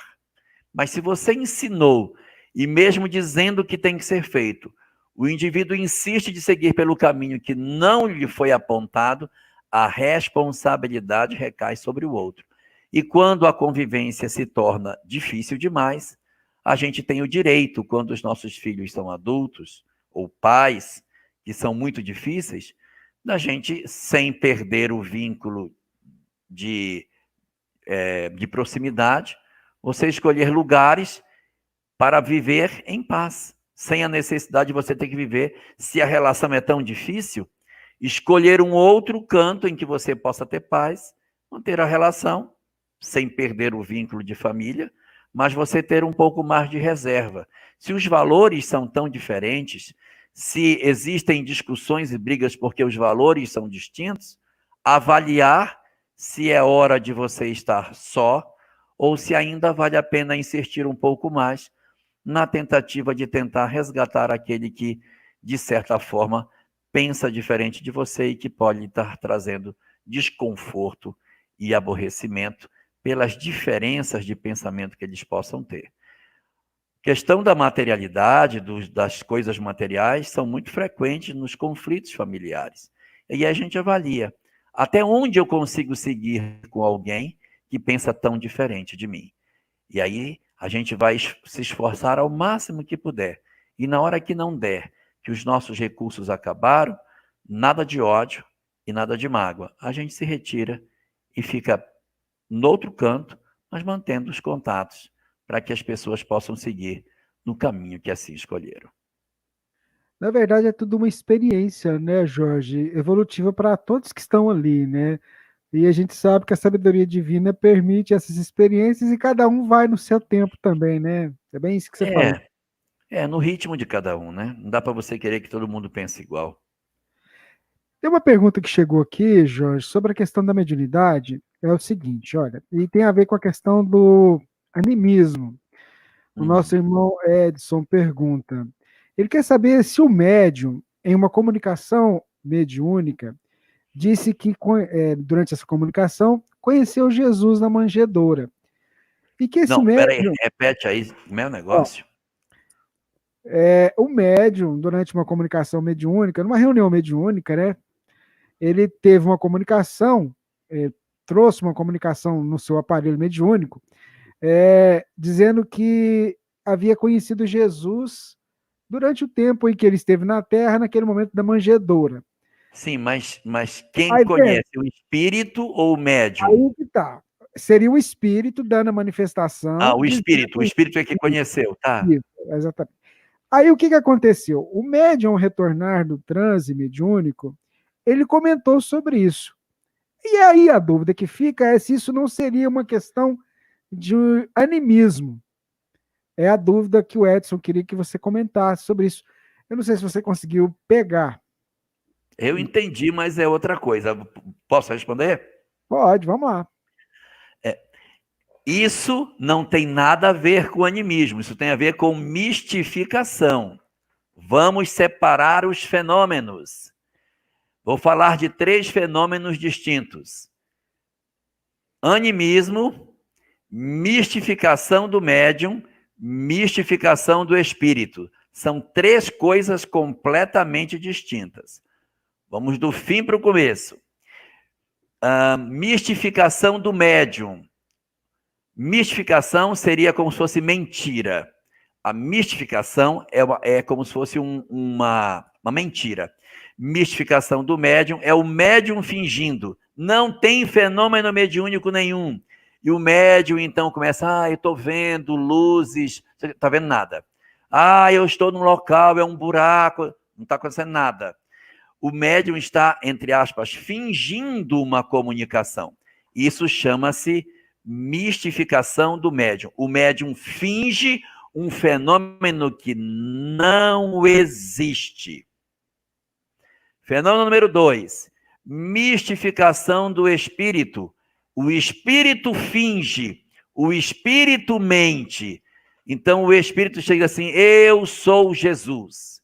Speaker 4: Mas se você ensinou, e mesmo dizendo que tem que ser feito, o indivíduo insiste de seguir pelo caminho que não lhe foi apontado, a responsabilidade recai sobre o outro. E quando a convivência se torna difícil demais, a gente tem o direito, quando os nossos filhos são adultos, ou pais, que são muito difíceis, da gente, sem perder o vínculo de proximidade, você escolher lugares para viver em paz, sem a necessidade de você ter que viver, se a relação é tão difícil, escolher um outro canto em que você possa ter paz, manter a relação, sem perder o vínculo de família, mas você ter um pouco mais de reserva. Se os valores são tão diferentes, se existem discussões e brigas porque os valores são distintos, avaliar se é hora de você estar só ou se ainda vale a pena insistir um pouco mais na tentativa de tentar resgatar aquele que, de certa forma, pensa diferente de você e que pode estar trazendo desconforto e aborrecimento pelas diferenças de pensamento que eles possam ter. Questão da materialidade, das coisas materiais, são muito frequentes nos conflitos familiares. E a gente avalia até onde eu consigo seguir com alguém que pensa tão diferente de mim. E aí a gente vai se esforçar ao máximo que puder. E na hora que não der, que os nossos recursos acabaram, nada de ódio e nada de mágoa. A gente se retira e fica no outro canto, mas mantendo os contatos para que as pessoas possam seguir no caminho que assim escolheram.
Speaker 5: Na verdade, é tudo uma experiência, né, Jorge? Evolutiva para todos que estão ali, né? E a gente sabe que a sabedoria divina permite essas experiências e cada um vai no seu tempo também, né? É bem isso que você falou.
Speaker 4: No ritmo de cada um, né? Não dá para você querer que todo mundo pense igual.
Speaker 5: Tem uma pergunta que chegou aqui, Jorge, sobre a questão da mediunidade. É o seguinte, olha, e tem a ver com a questão do animismo. O nosso irmão Edson pergunta. Ele quer saber se o médium, em uma comunicação mediúnica, disse que durante essa comunicação conheceu Jesus na manjedoura. E que esse
Speaker 4: Não, peraí,
Speaker 5: médium...
Speaker 4: repete aí o meu negócio.
Speaker 5: O médium, durante uma comunicação mediúnica, numa reunião mediúnica, né? Ele teve uma comunicação, trouxe uma comunicação no seu aparelho mediúnico, dizendo que havia conhecido Jesus durante o tempo em que ele esteve na Terra, naquele momento da manjedoura.
Speaker 4: Sim, mas quem conhece, o espírito ou o médium?
Speaker 5: Aí que tá. Seria o espírito dando a manifestação.
Speaker 4: O espírito é que conheceu, tá?
Speaker 5: Isso, exatamente. Aí o que aconteceu? O médium, ao retornar do transe mediúnico, ele comentou sobre isso. E aí a dúvida que fica é se isso não seria uma questão de animismo. É a dúvida que o Edson queria que você comentasse sobre isso. Eu não sei se você conseguiu pegar.
Speaker 4: Eu entendi, mas é outra coisa. Posso responder?
Speaker 5: Pode, vamos lá.
Speaker 4: Isso não tem nada a ver com animismo, isso tem a ver com mistificação. Vamos separar os fenômenos. Vou falar de 3 fenômenos distintos: animismo, mistificação do médium, mistificação do espírito. São 3 coisas completamente distintas. Vamos do fim para o começo. Mistificação do médium. Mistificação seria como se fosse mentira. A mistificação é como se fosse uma mentira. Mistificação do médium é o médium fingindo. Não tem fenômeno mediúnico nenhum. E o médium, então, começa, eu estou vendo luzes, você não está vendo nada. Eu estou num local, é um buraco, não está acontecendo nada. O médium está, entre aspas, fingindo uma comunicação. Isso chama-se mistificação do médium. O médium finge um fenômeno que não existe. Fenômeno número 2, mistificação do espírito. O espírito finge, o espírito mente. Então o espírito chega assim, eu sou Jesus.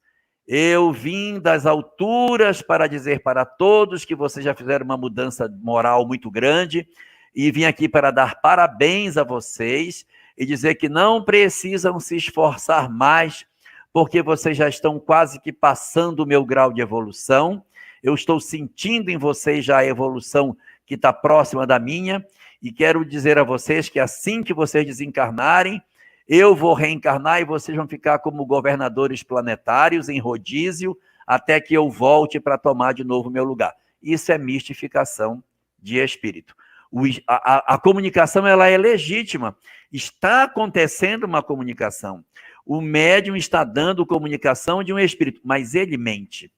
Speaker 4: Eu vim das alturas para dizer para todos que vocês já fizeram uma mudança moral muito grande. e vim aqui para dar parabéns a vocês e dizer que não precisam se esforçar mais, porque vocês já estão quase que passando o meu grau de evolução. Eu estou sentindo em vocês já a evolução que está próxima da minha, e quero dizer a vocês que assim que vocês desencarnarem, eu vou reencarnar e vocês vão ficar como governadores planetários em rodízio, até que eu volte para tomar de novo o meu lugar. Isso é mistificação de espírito. A comunicação ela é legítima. Está acontecendo uma comunicação. O médium está dando comunicação de um espírito, mas ele mente.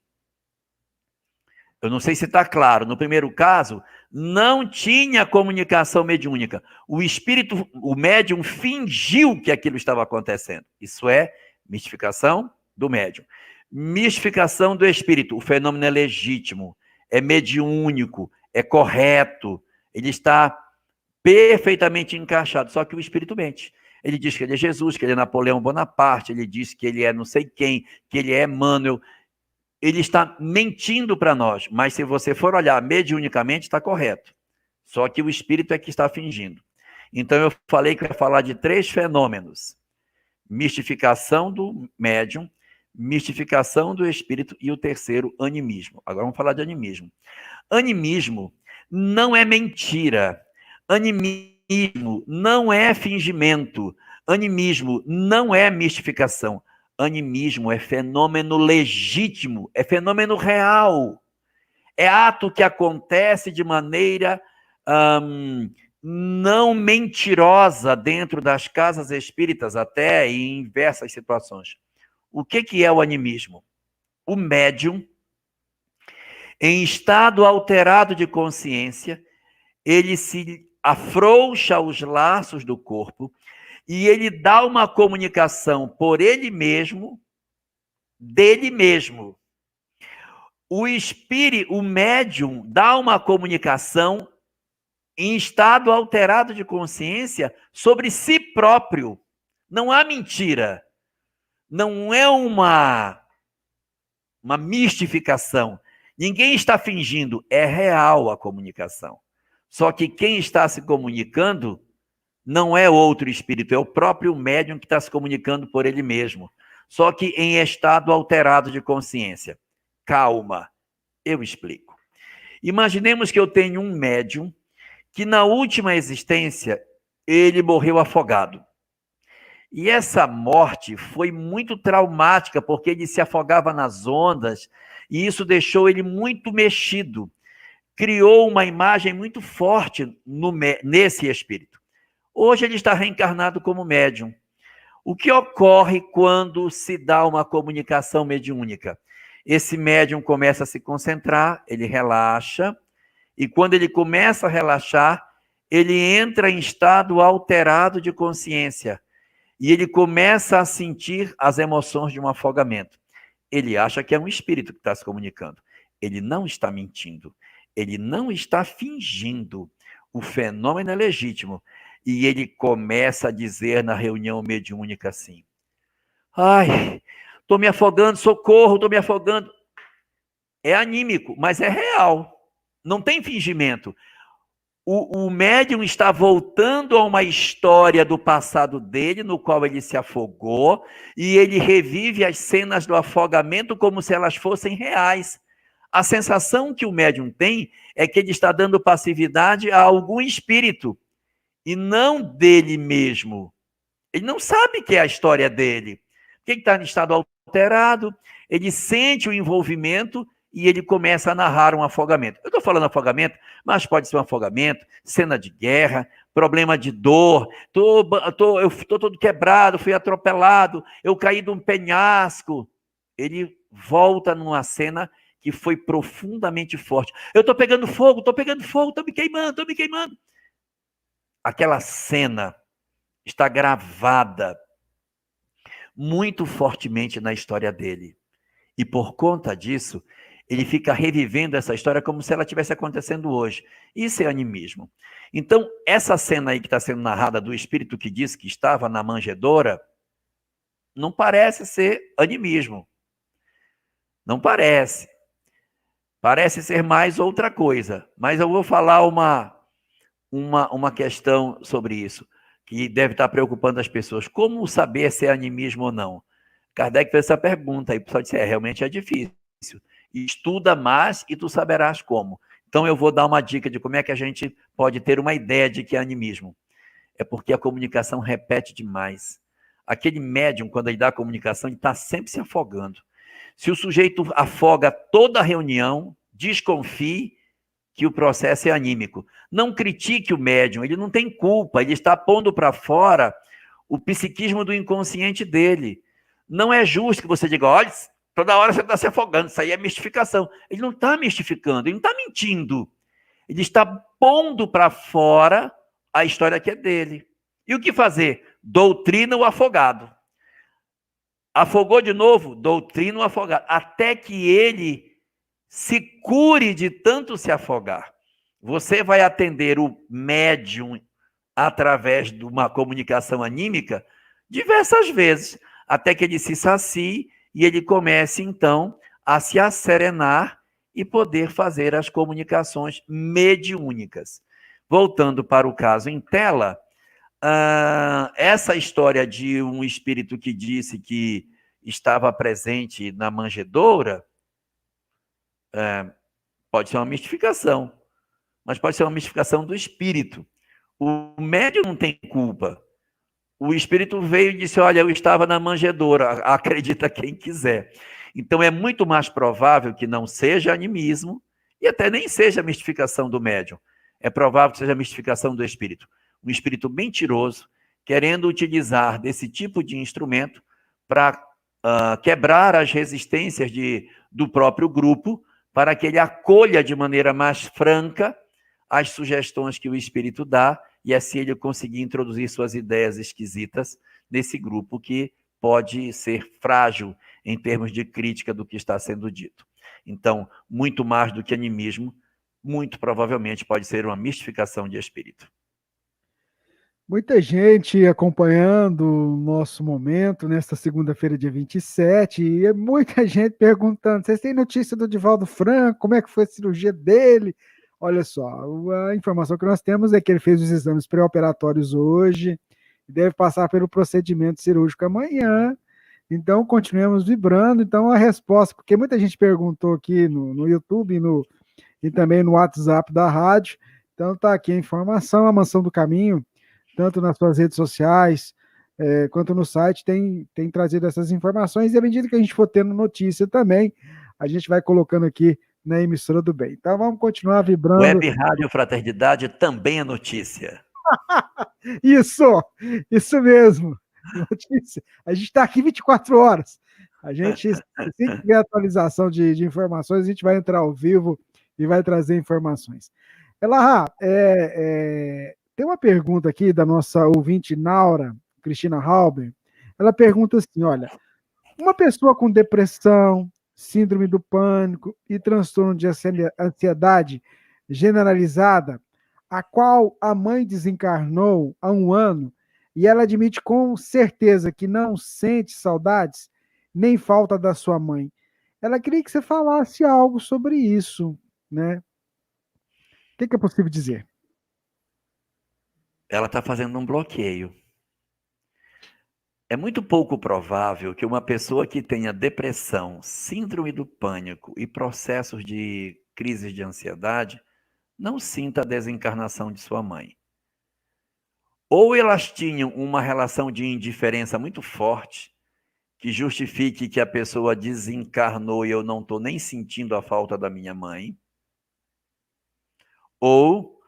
Speaker 4: Eu não sei se está claro. No primeiro caso, não tinha comunicação mediúnica. O espírito, o médium fingiu que aquilo estava acontecendo. Isso é mistificação do médium. Mistificação do espírito. O fenômeno é legítimo, é mediúnico, é correto. Ele está perfeitamente encaixado, só que o espírito mente. Ele diz que ele é Jesus, que ele é Napoleão Bonaparte, ele diz que ele é não sei quem, que ele é Emmanuel. Ele está mentindo para nós, mas se você for olhar mediunicamente, está correto. Só que o espírito é que está fingindo. Então eu falei que eu ia falar de 3 fenômenos: mistificação do médium, mistificação do espírito e o terceiro, animismo. Agora vamos falar de animismo. Animismo não é mentira. Animismo não é fingimento. Animismo não é mistificação. Animismo é fenômeno legítimo, é fenômeno real. É ato que acontece de maneira não mentirosa dentro das casas espíritas, até em diversas situações. O que é o animismo? O médium, em estado alterado de consciência, ele se afrouxa os laços do corpo e ele dá uma comunicação por ele mesmo, dele mesmo. O espírito, o médium, dá uma comunicação em estado alterado de consciência sobre si próprio. Não há mentira. Não é uma mistificação. Ninguém está fingindo, é real a comunicação. Só que quem está se comunicando não é outro espírito, é o próprio médium que está se comunicando por ele mesmo. Só que em estado alterado de consciência. Calma, eu explico. Imaginemos que eu tenho um médium que na última existência ele morreu afogado. E essa morte foi muito traumática, porque ele se afogava nas ondas, e isso deixou ele muito mexido. Criou uma imagem muito forte nesse espírito. Hoje ele está reencarnado como médium. O que ocorre quando se dá uma comunicação mediúnica? Esse médium começa a se concentrar, ele relaxa, e quando ele começa a relaxar, ele entra em estado alterado de consciência. E ele começa a sentir as emoções de um afogamento. Ele acha que é um espírito que está se comunicando. Ele não está mentindo. Ele não está fingindo. O fenômeno é legítimo. E ele começa a dizer na reunião mediúnica assim: ai, estou me afogando, socorro, estou me afogando. É anímico, mas é real. Não tem fingimento. O médium está voltando a uma história do passado dele, no qual ele se afogou, e ele revive as cenas do afogamento como se elas fossem reais. A sensação que o médium tem é que ele está dando passividade a algum espírito, e não dele mesmo. Ele não sabe que é a história dele. Porque ele está em estado alterado, ele sente o envolvimento, e ele começa a narrar um afogamento. Eu estou falando afogamento, mas pode ser um afogamento, cena de guerra, problema de dor, eu estou todo quebrado, fui atropelado, eu caí de um penhasco. Ele volta numa cena que foi profundamente forte. Eu estou pegando fogo, estou me queimando. Aquela cena está gravada muito fortemente na história dele. E por conta disso, ele fica revivendo essa história como se ela estivesse acontecendo hoje. Isso é animismo. Então, essa cena aí que está sendo narrada do espírito que disse que estava na manjedoura, não parece ser animismo. Não parece. Parece ser mais outra coisa. Mas eu vou falar uma questão sobre isso, que deve estar preocupando as pessoas. Como saber se é animismo ou não? Kardec fez essa pergunta, e o pessoal disse, realmente é difícil. Estuda mais e tu saberás como. Então, eu vou dar uma dica de como é que a gente pode ter uma ideia de que é animismo. É porque a comunicação repete demais. Aquele médium, quando ele dá a comunicação, ele está sempre se afogando. Se o sujeito afoga toda a reunião, desconfie que o processo é anímico. Não critique o médium, ele não tem culpa, ele está pondo para fora o psiquismo do inconsciente dele. Não é justo que você diga, olha, toda hora você está se afogando, isso aí é mistificação. Ele não está mistificando, ele não está mentindo. Ele está pondo para fora a história que é dele. E o que fazer? Doutrina o afogado. Afogou de novo? Doutrina o afogado. Até que ele se cure de tanto se afogar. Você vai atender o médium através de uma comunicação anímica diversas vezes, até que ele se sacie e ele comece, então, a se asserenar e poder fazer as comunicações mediúnicas. Voltando para o caso em tela, essa história de um espírito que disse que estava presente na manjedoura, pode ser uma mistificação, mas pode ser uma mistificação do espírito. O médium não tem culpa. O espírito veio e disse, olha, eu estava na manjedoura, acredita quem quiser. Então, é muito mais provável que não seja animismo e até nem seja mistificação do médium. É provável que seja mistificação do espírito. Um espírito mentiroso, querendo utilizar desse tipo de instrumento para quebrar as resistências do próprio grupo, para que ele acolha de maneira mais franca as sugestões que o espírito dá, e assim ele conseguir introduzir suas ideias esquisitas nesse grupo que pode ser frágil em termos de crítica do que está sendo dito. Então, muito mais do que animismo, muito provavelmente pode ser uma mistificação de espírito.
Speaker 5: Muita gente acompanhando o nosso momento nesta segunda-feira, dia 27, e muita gente perguntando, vocês têm notícia do Divaldo Franco? Como é que foi a cirurgia dele? Olha só, a informação que nós temos é que ele fez os exames pré-operatórios hoje, deve passar pelo procedimento cirúrgico amanhã, então continuemos vibrando. Então a resposta, porque muita gente perguntou aqui no YouTube e também no WhatsApp da rádio, então está aqui a informação, a Mansão do Caminho, tanto nas suas redes sociais, quanto no site, tem trazido essas informações, e à medida que a gente for tendo notícia também, a gente vai colocando aqui na emissora do bem. Então vamos continuar vibrando.
Speaker 4: Web Rádio Fraternidade também é notícia.
Speaker 5: Isso mesmo, notícia. A gente está aqui 24 horas. A gente, se tiver atualização de informações, a gente vai entrar ao vivo e vai trazer informações. Elahá, tem uma pergunta aqui da nossa ouvinte Naura, Cristina Halber. Ela pergunta assim, olha, uma pessoa com depressão, síndrome do pânico e transtorno de ansiedade generalizada, a qual a mãe desencarnou há 1 ano, e ela admite com certeza que não sente saudades nem falta da sua mãe. Ela queria que você falasse algo sobre isso, né? O que é possível dizer?
Speaker 4: Ela está fazendo um bloqueio. É muito pouco provável que uma pessoa que tenha depressão, síndrome do pânico e processos de crises de ansiedade não sinta a desencarnação de sua mãe. Ou elas tinham uma relação de indiferença muito forte, que justifique que a pessoa desencarnou e eu não estou nem sentindo a falta da minha mãe, ou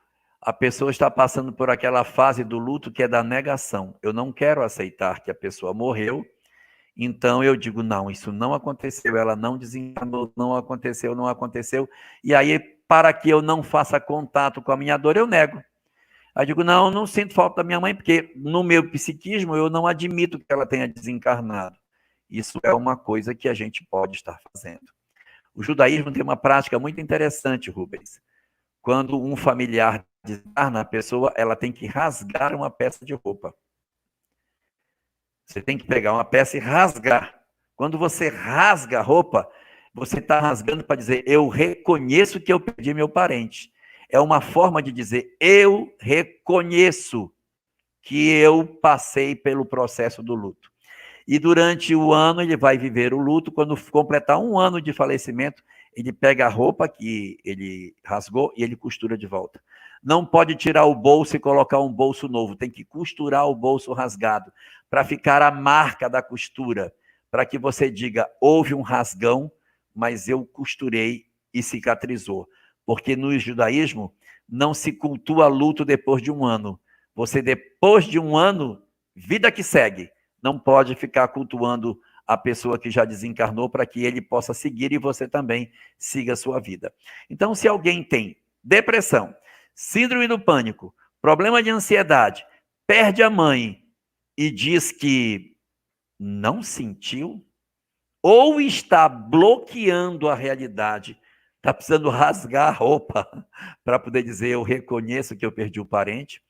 Speaker 4: a pessoa está passando por aquela fase do luto que é da negação. Eu não quero aceitar que a pessoa morreu, então eu digo, não, isso não aconteceu, ela não desencarnou, não aconteceu. E aí, para que eu não faça contato com a minha dor, eu nego. Aí eu digo, não sinto falta da minha mãe, porque no meu psiquismo eu não admito que ela tenha desencarnado. Isso é uma coisa que a gente pode estar fazendo. O judaísmo tem uma prática muito interessante, Rubens. Quando um familiar desencarna, a pessoa ela tem que rasgar uma peça de roupa. Você tem que pegar uma peça e rasgar. Quando você rasga a roupa, você está rasgando para dizer, eu reconheço que eu perdi meu parente. é uma forma de dizer, eu reconheço que eu passei pelo processo do luto. E durante o ano ele vai viver o luto. Quando completar 1 ano de falecimento, ele pega a roupa que ele rasgou e ele costura de volta. Não pode tirar o bolso e colocar um bolso novo. Tem que costurar o bolso rasgado para ficar a marca da costura, para que você diga, houve um rasgão, mas eu costurei e cicatrizou. Porque no judaísmo não se cultua luto depois de 1 ano. Você, depois de 1 ano, vida que segue. Não pode ficar cultuando a pessoa que já desencarnou para que ele possa seguir e você também siga a sua vida. Então, se alguém tem depressão, síndrome do pânico, problema de ansiedade, perde a mãe e diz que não sentiu, ou está bloqueando a realidade, está precisando rasgar a roupa para poder dizer eu reconheço que eu perdi o parente,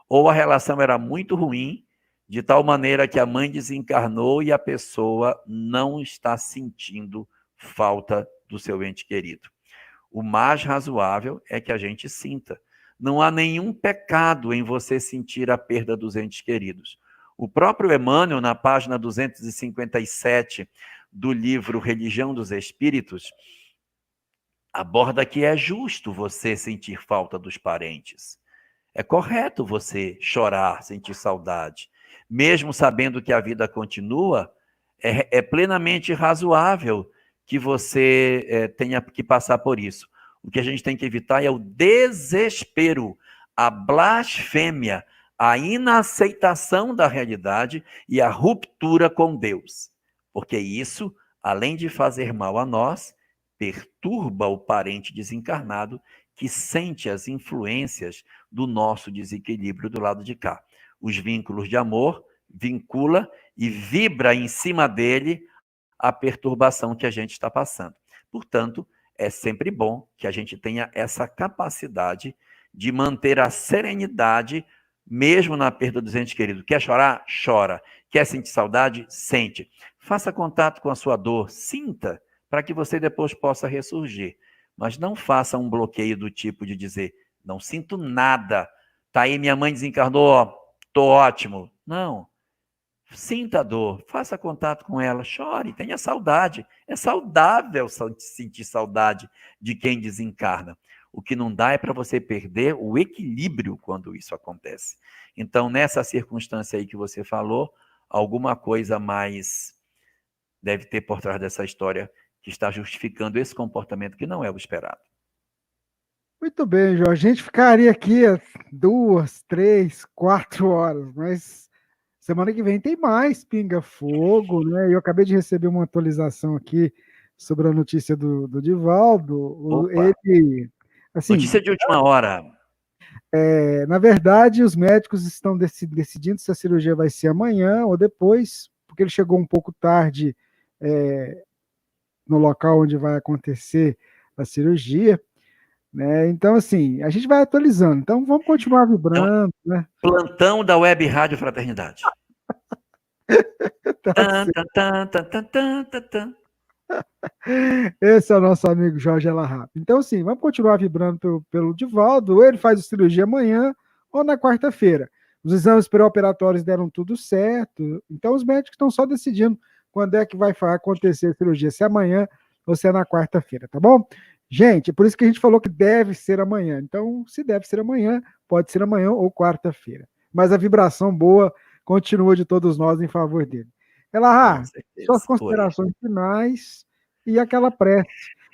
Speaker 4: ou a relação era muito ruim, de tal maneira que a mãe desencarnou e a pessoa não está sentindo falta do seu ente querido. O mais razoável é que a gente sinta. Não há nenhum pecado em você sentir a perda dos entes queridos. O próprio Emmanuel, na página 257 do livro Religião dos Espíritos, aborda que é justo você sentir falta dos parentes. É correto você chorar, sentir saudade. Mesmo sabendo que a vida continua, é plenamente razoável que você tenha que passar por isso. O que a gente tem que evitar é o desespero, a blasfêmia, a inaceitação da realidade e a ruptura com Deus. Porque isso, além de fazer mal a nós, perturba o parente desencarnado que sente as influências do nosso desequilíbrio do lado de cá. Os vínculos de amor vincula e vibra em cima dele a perturbação que a gente está passando. Portanto, é sempre bom que a gente tenha essa capacidade de manter a serenidade, mesmo na perda dos entes queridos. Quer chorar? Chora. Quer sentir saudade? Sente. Faça contato com a sua dor, sinta, para que você depois possa ressurgir. Mas não faça um bloqueio do tipo de dizer, não sinto nada, tá aí minha mãe desencarnou, ó, tô ótimo. Não. Sinta a dor, faça contato com ela, chore, tenha saudade. É saudável sentir saudade de quem desencarna. O que não dá é para você perder o equilíbrio quando isso acontece. Então, nessa circunstância aí que você falou, alguma coisa mais deve ter por trás dessa história que está justificando esse comportamento que não é o esperado.
Speaker 5: Muito bem, Jorge. A gente ficaria aqui 2, 3, 4 horas, mas semana que vem tem mais Pinga Fogo, né? Eu acabei de receber uma atualização aqui sobre a notícia do Divaldo. Ele, assim,
Speaker 4: notícia de última hora.
Speaker 5: Na verdade, os médicos estão decidindo se a cirurgia vai ser amanhã ou depois, porque ele chegou um pouco tarde no local onde vai acontecer a cirurgia, né? Então, assim, a gente vai atualizando. Então, vamos continuar vibrando, né?
Speaker 4: Plantão da Web Rádio Fraternidade.
Speaker 5: Esse é o nosso amigo Jorge Elahá. Então, assim, vamos continuar vibrando pelo Divaldo. Ele faz a cirurgia amanhã ou na quarta-feira. Os exames pré-operatórios deram tudo certo. Então, os médicos estão só decidindo quando é que vai acontecer a cirurgia, se é amanhã ou se é na quarta-feira, tá bom? Gente, é por isso que a gente falou que deve ser amanhã. Então, se deve ser amanhã, pode ser amanhã ou quarta-feira. Mas a vibração boa continua de todos nós em favor dele. Elahá, suas considerações finais e aquela prece.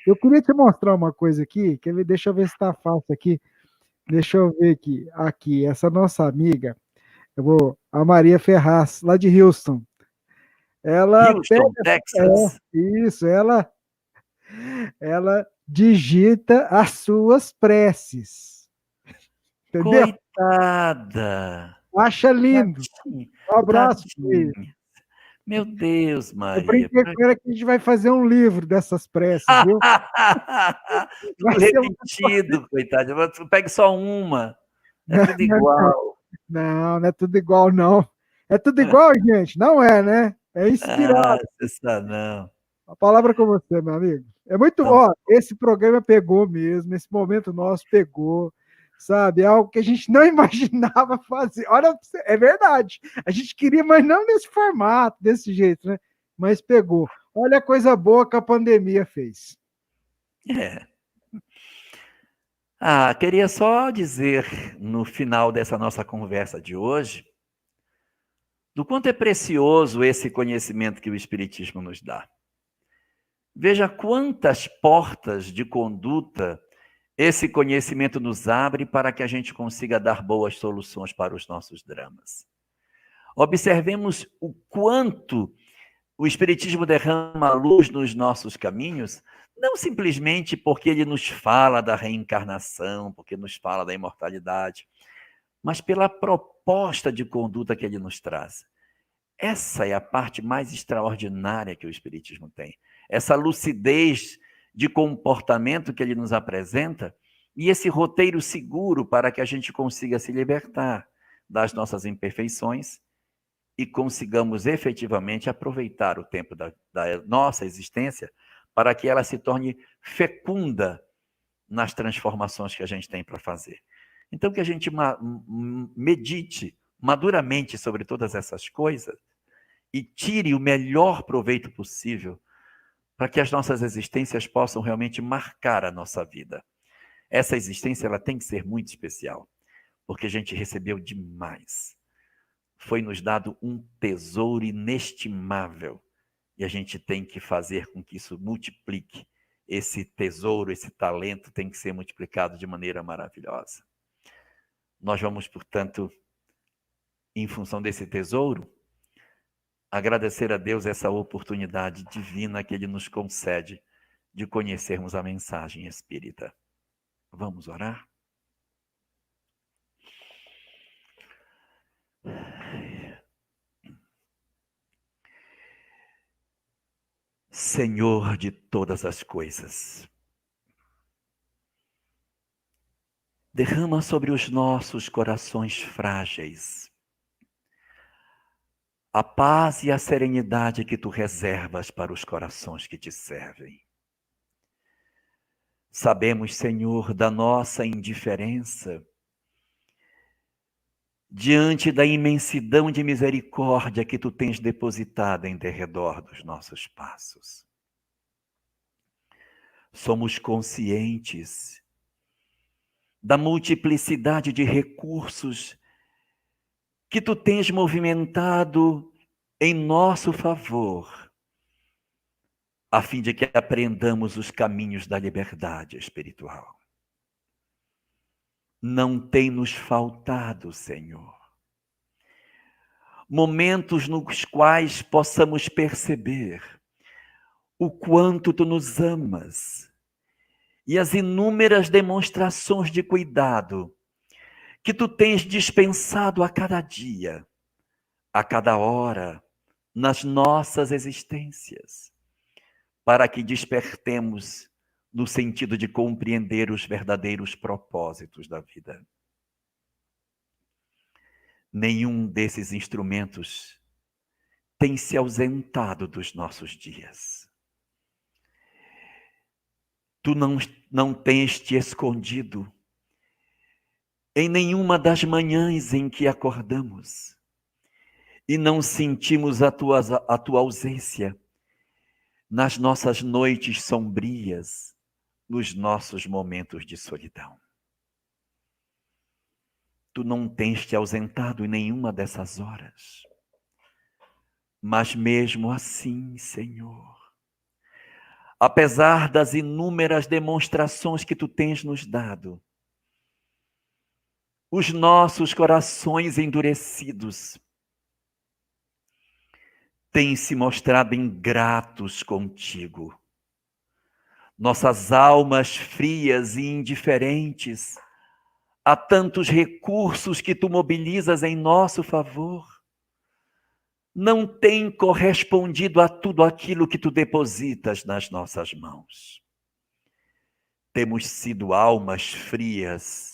Speaker 5: Eu queria te mostrar uma coisa aqui, deixa eu ver se está fácil aqui. Deixa eu ver aqui, essa nossa amiga, a Maria Ferraz, lá de Houston. Ela
Speaker 4: Texas.
Speaker 5: Isso, ela digita as suas preces. Entendeu?
Speaker 4: Coitada.
Speaker 5: Acha lindo. Um abraço.
Speaker 4: Meu Deus, Maria.
Speaker 5: Eu brinquei com ela que a gente vai fazer um livro dessas preces, viu?
Speaker 4: Tudo repetido, coitado. Pegue só uma. É tudo igual.
Speaker 5: Não é tudo igual, não. É tudo igual, gente? Não é, né? É inspirado.
Speaker 4: Não.
Speaker 5: A palavra com você, meu amigo. É muito. Ó, esse programa pegou mesmo, esse momento nosso pegou. sabe? É algo que a gente não imaginava fazer. Olha, é verdade. A gente queria, mas não nesse formato, desse jeito, né? Mas pegou. Olha a coisa boa que a pandemia fez.
Speaker 4: É. Queria só dizer, no final dessa nossa conversa de hoje, do quanto é precioso esse conhecimento que o Espiritismo nos dá. Veja quantas portas de conduta esse conhecimento nos abre para que a gente consiga dar boas soluções para os nossos dramas. Observemos o quanto o Espiritismo derrama luz nos nossos caminhos, não simplesmente porque ele nos fala da reencarnação, porque nos fala da imortalidade, mas pela proposta de conduta que ele nos traz. Essa é a parte mais extraordinária que o Espiritismo tem. Essa lucidez de comportamento que ele nos apresenta e esse roteiro seguro para que a gente consiga se libertar das nossas imperfeições e consigamos efetivamente aproveitar o tempo da nossa existência para que ela se torne fecunda nas transformações que a gente tem para fazer. Então, que a gente medite maduramente sobre todas essas coisas e tire o melhor proveito possível para que as nossas existências possam realmente marcar a nossa vida. Essa existência ela tem que ser muito especial, porque a gente recebeu demais. Foi nos dado um tesouro inestimável e a gente tem que fazer com que isso multiplique. Esse tesouro, esse talento tem que ser multiplicado de maneira maravilhosa. Nós vamos, portanto, em função desse tesouro, agradecer a Deus essa oportunidade divina que Ele nos concede de conhecermos a mensagem espírita. Vamos orar? Senhor de todas as coisas, derrama sobre os nossos corações frágeis a paz e a serenidade que Tu reservas para os corações que Te servem. Sabemos, Senhor, da nossa indiferença diante da imensidão de misericórdia que Tu tens depositada em derredor dos nossos passos. Somos conscientes da multiplicidade de recursos que Tu tens movimentado em nosso favor, a fim de que aprendamos os caminhos da liberdade espiritual. Não tem nos faltado, Senhor, momentos nos quais possamos perceber o quanto Tu nos amas e as inúmeras demonstrações de cuidado que Tu tens dispensado a cada dia, a cada hora, nas nossas existências, para que despertemos no sentido de compreender os verdadeiros propósitos da vida. Nenhum desses instrumentos tem se ausentado dos nossos dias. Tu não tens te escondido em nenhuma das manhãs em que acordamos e não sentimos a tua ausência nas nossas noites sombrias, nos nossos momentos de solidão. Tu não tens te ausentado em nenhuma dessas horas. Mas mesmo assim, Senhor, apesar das inúmeras demonstrações que Tu tens nos dado, os nossos corações endurecidos têm se mostrado ingratos contigo. Nossas almas frias e indiferentes a tantos recursos que Tu mobilizas em nosso favor, não têm correspondido a tudo aquilo que Tu depositas nas nossas mãos. Temos sido almas frias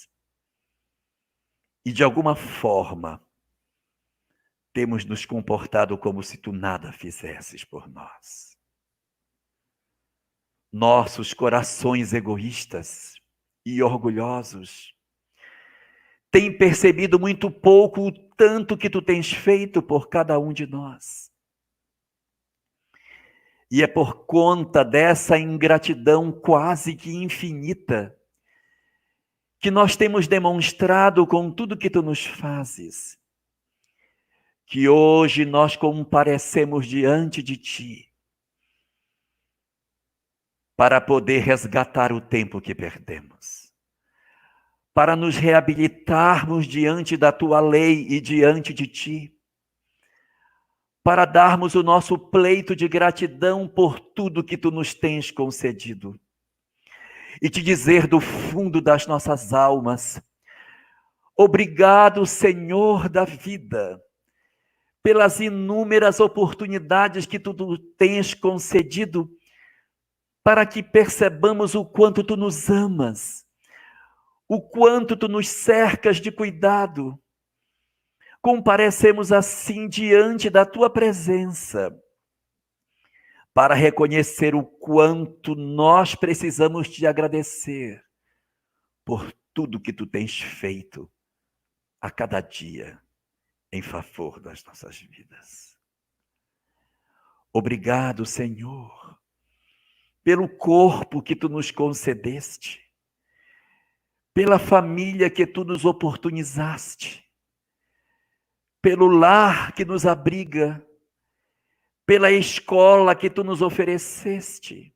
Speaker 4: e, de alguma forma, temos nos comportado como se Tu nada fizesses por nós. Nossos corações egoístas e orgulhosos tem percebido muito pouco o tanto que tu tens feito por cada um de nós. E é por conta dessa ingratidão quase que infinita que nós temos demonstrado com tudo que tu nos fazes, que hoje nós comparecemos diante de ti para poder resgatar o tempo que perdemos, para nos reabilitarmos diante da tua lei e diante de ti, para darmos o nosso pleito de gratidão por tudo que tu nos tens concedido. E te dizer do fundo das nossas almas, obrigado, Senhor da vida, pelas inúmeras oportunidades que tu tens concedido para que percebamos o quanto tu nos amas, o quanto tu nos cercas de cuidado. Comparecemos assim diante da tua presença, para reconhecer o quanto nós precisamos te agradecer por tudo que tu tens feito a cada dia em favor das nossas vidas. Obrigado, Senhor, pelo corpo que tu nos concedeste, pela família que tu nos oportunizaste, pelo lar que nos abriga, pela escola que tu nos ofereceste,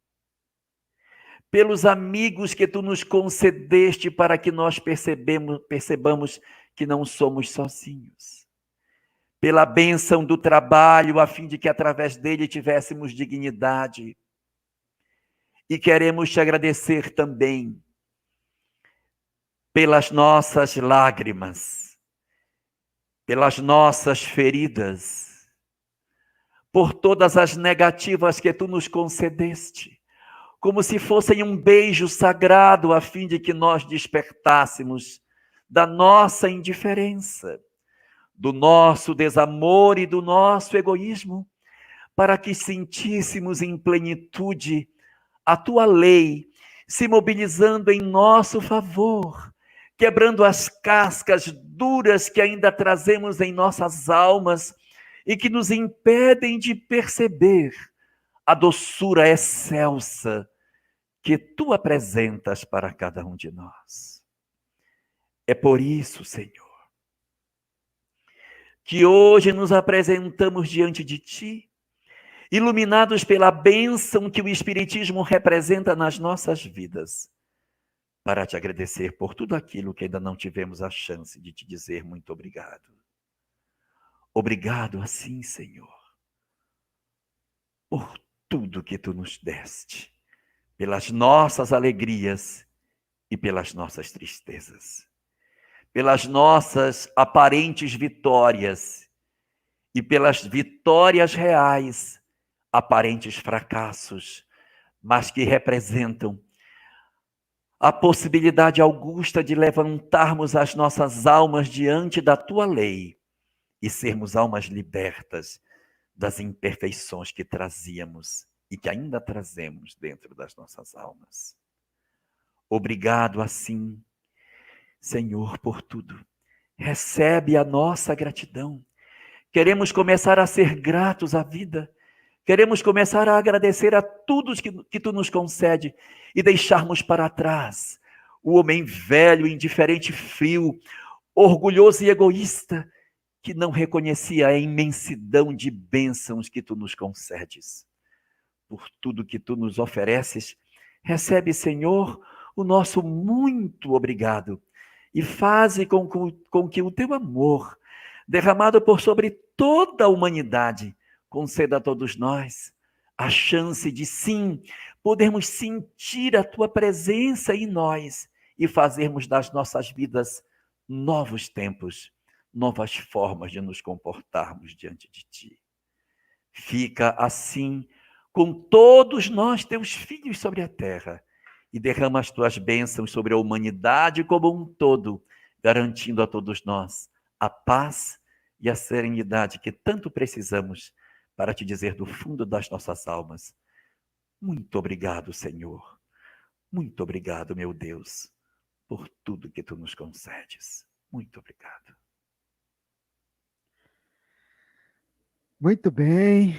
Speaker 4: pelos amigos que tu nos concedeste para que nós percebamos que não somos sozinhos, pela bênção do trabalho, a fim de que através dele tivéssemos dignidade. E queremos te agradecer também pelas nossas lágrimas, pelas nossas feridas, por todas as negativas que tu nos concedeste, como se fossem um beijo sagrado, a fim de que nós despertássemos da nossa indiferença, do nosso desamor e do nosso egoísmo, para que sentíssemos em plenitude a tua lei se mobilizando em nosso favor, quebrando as cascas duras que ainda trazemos em nossas almas e que nos impedem de perceber a doçura excelsa que tu apresentas para cada um de nós. É por isso, Senhor, que hoje nos apresentamos diante de ti, iluminados pela bênção que o Espiritismo representa nas nossas vidas, para te agradecer por tudo aquilo que ainda não tivemos a chance de te dizer muito obrigado. Obrigado assim, Senhor, por tudo que tu nos deste, pelas nossas alegrias e pelas nossas tristezas, pelas nossas aparentes vitórias e pelas vitórias reais, aparentes fracassos, mas que representam a possibilidade augusta de levantarmos as nossas almas diante da tua lei e sermos almas libertas das imperfeições que trazíamos e que ainda trazemos dentro das nossas almas. Obrigado assim, Senhor, por tudo. Recebe a nossa gratidão. Queremos começar a ser gratos à vida. Queremos começar a agradecer a tudo que tu nos concede e deixarmos para trás o homem velho, indiferente, frio, orgulhoso e egoísta, que não reconhecia a imensidão de bênçãos que tu nos concedes. Por tudo que tu nos ofereces, recebe, Senhor, o nosso muito obrigado e faze com que o teu amor, derramado por sobre toda a humanidade, conceda a todos nós a chance de, sim, podermos sentir a tua presença em nós e fazermos das nossas vidas novos tempos, novas formas de nos comportarmos diante de ti. Fica assim com todos nós, teus filhos sobre a terra, e derrama as tuas bênçãos sobre a humanidade como um todo, garantindo a todos nós a paz e a serenidade que tanto precisamos para te dizer do fundo das nossas almas: muito obrigado, Senhor. Muito obrigado, meu Deus, por tudo que tu nos concedes. Muito obrigado.
Speaker 5: Muito bem.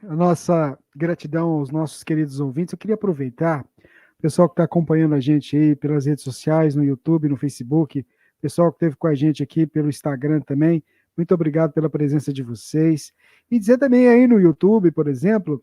Speaker 5: A nossa gratidão aos nossos queridos ouvintes. Eu queria aproveitar, o pessoal que está acompanhando a gente aí pelas redes sociais, no YouTube, no Facebook, o pessoal que esteve com a gente aqui pelo Instagram também, muito obrigado pela presença de vocês. E dizer também aí no YouTube, por exemplo,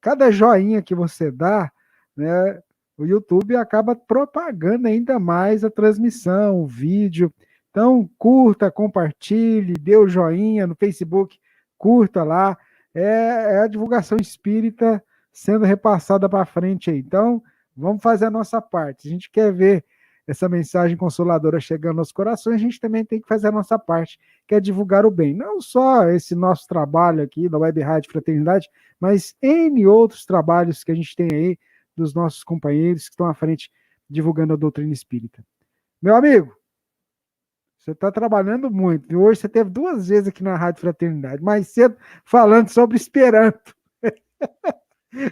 Speaker 5: cada joinha que você dá, né, o YouTube acaba propagando ainda mais a transmissão, o vídeo. Então, curta, compartilhe, dê o joinha no Facebook, curta lá. É a divulgação espírita sendo repassada para frente aí. Então, vamos fazer a nossa parte. A gente quer ver essa mensagem consoladora chegando aos corações, a gente também tem que fazer a nossa parte, que é divulgar o bem. Não só esse nosso trabalho aqui da Web Rádio Fraternidade, mas N outros trabalhos que a gente tem aí dos nossos companheiros que estão à frente divulgando a doutrina espírita. Meu amigo, você está trabalhando muito. E hoje você teve 2 vezes aqui na Rádio Fraternidade, mais cedo falando sobre Esperanto,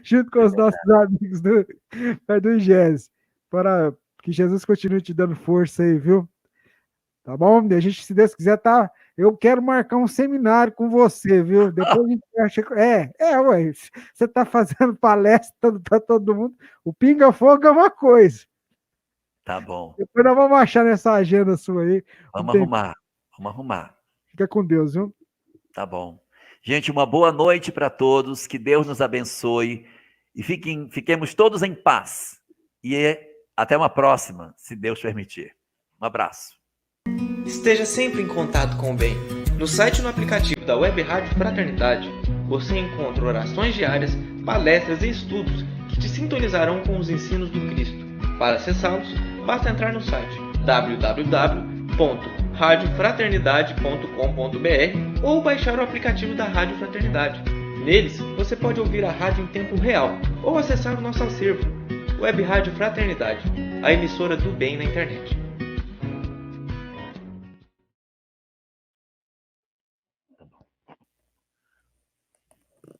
Speaker 5: junto com os nossos amigos do IGES. Para que Jesus continue te dando força aí, viu? Tá bom? E a gente, se Deus quiser, tá. Eu quero marcar um seminário com você, viu? Depois a gente acha. Ué, você tá fazendo palestra para todo mundo. O pinga-fogo é uma coisa.
Speaker 4: Tá bom.
Speaker 5: Depois nós vamos achar nessa agenda sua aí.
Speaker 4: Vamos arrumar.
Speaker 5: Fica com Deus, viu?
Speaker 4: Tá bom. Gente, uma boa noite para todos. Que Deus nos abençoe. E fiquemos todos em paz. E até uma próxima, se Deus permitir. Um abraço.
Speaker 3: Esteja sempre em contato com o bem. No site e no aplicativo da Web Rádio Fraternidade, você encontra orações diárias, palestras e estudos que te sintonizarão com os ensinos do Cristo. Para acessá-los, basta entrar no site www.radiofraternidade.com.br ou baixar o aplicativo da Rádio Fraternidade. Neles, você pode ouvir a rádio em tempo real ou acessar o nosso acervo, Web Rádio Fraternidade, a emissora do bem na internet.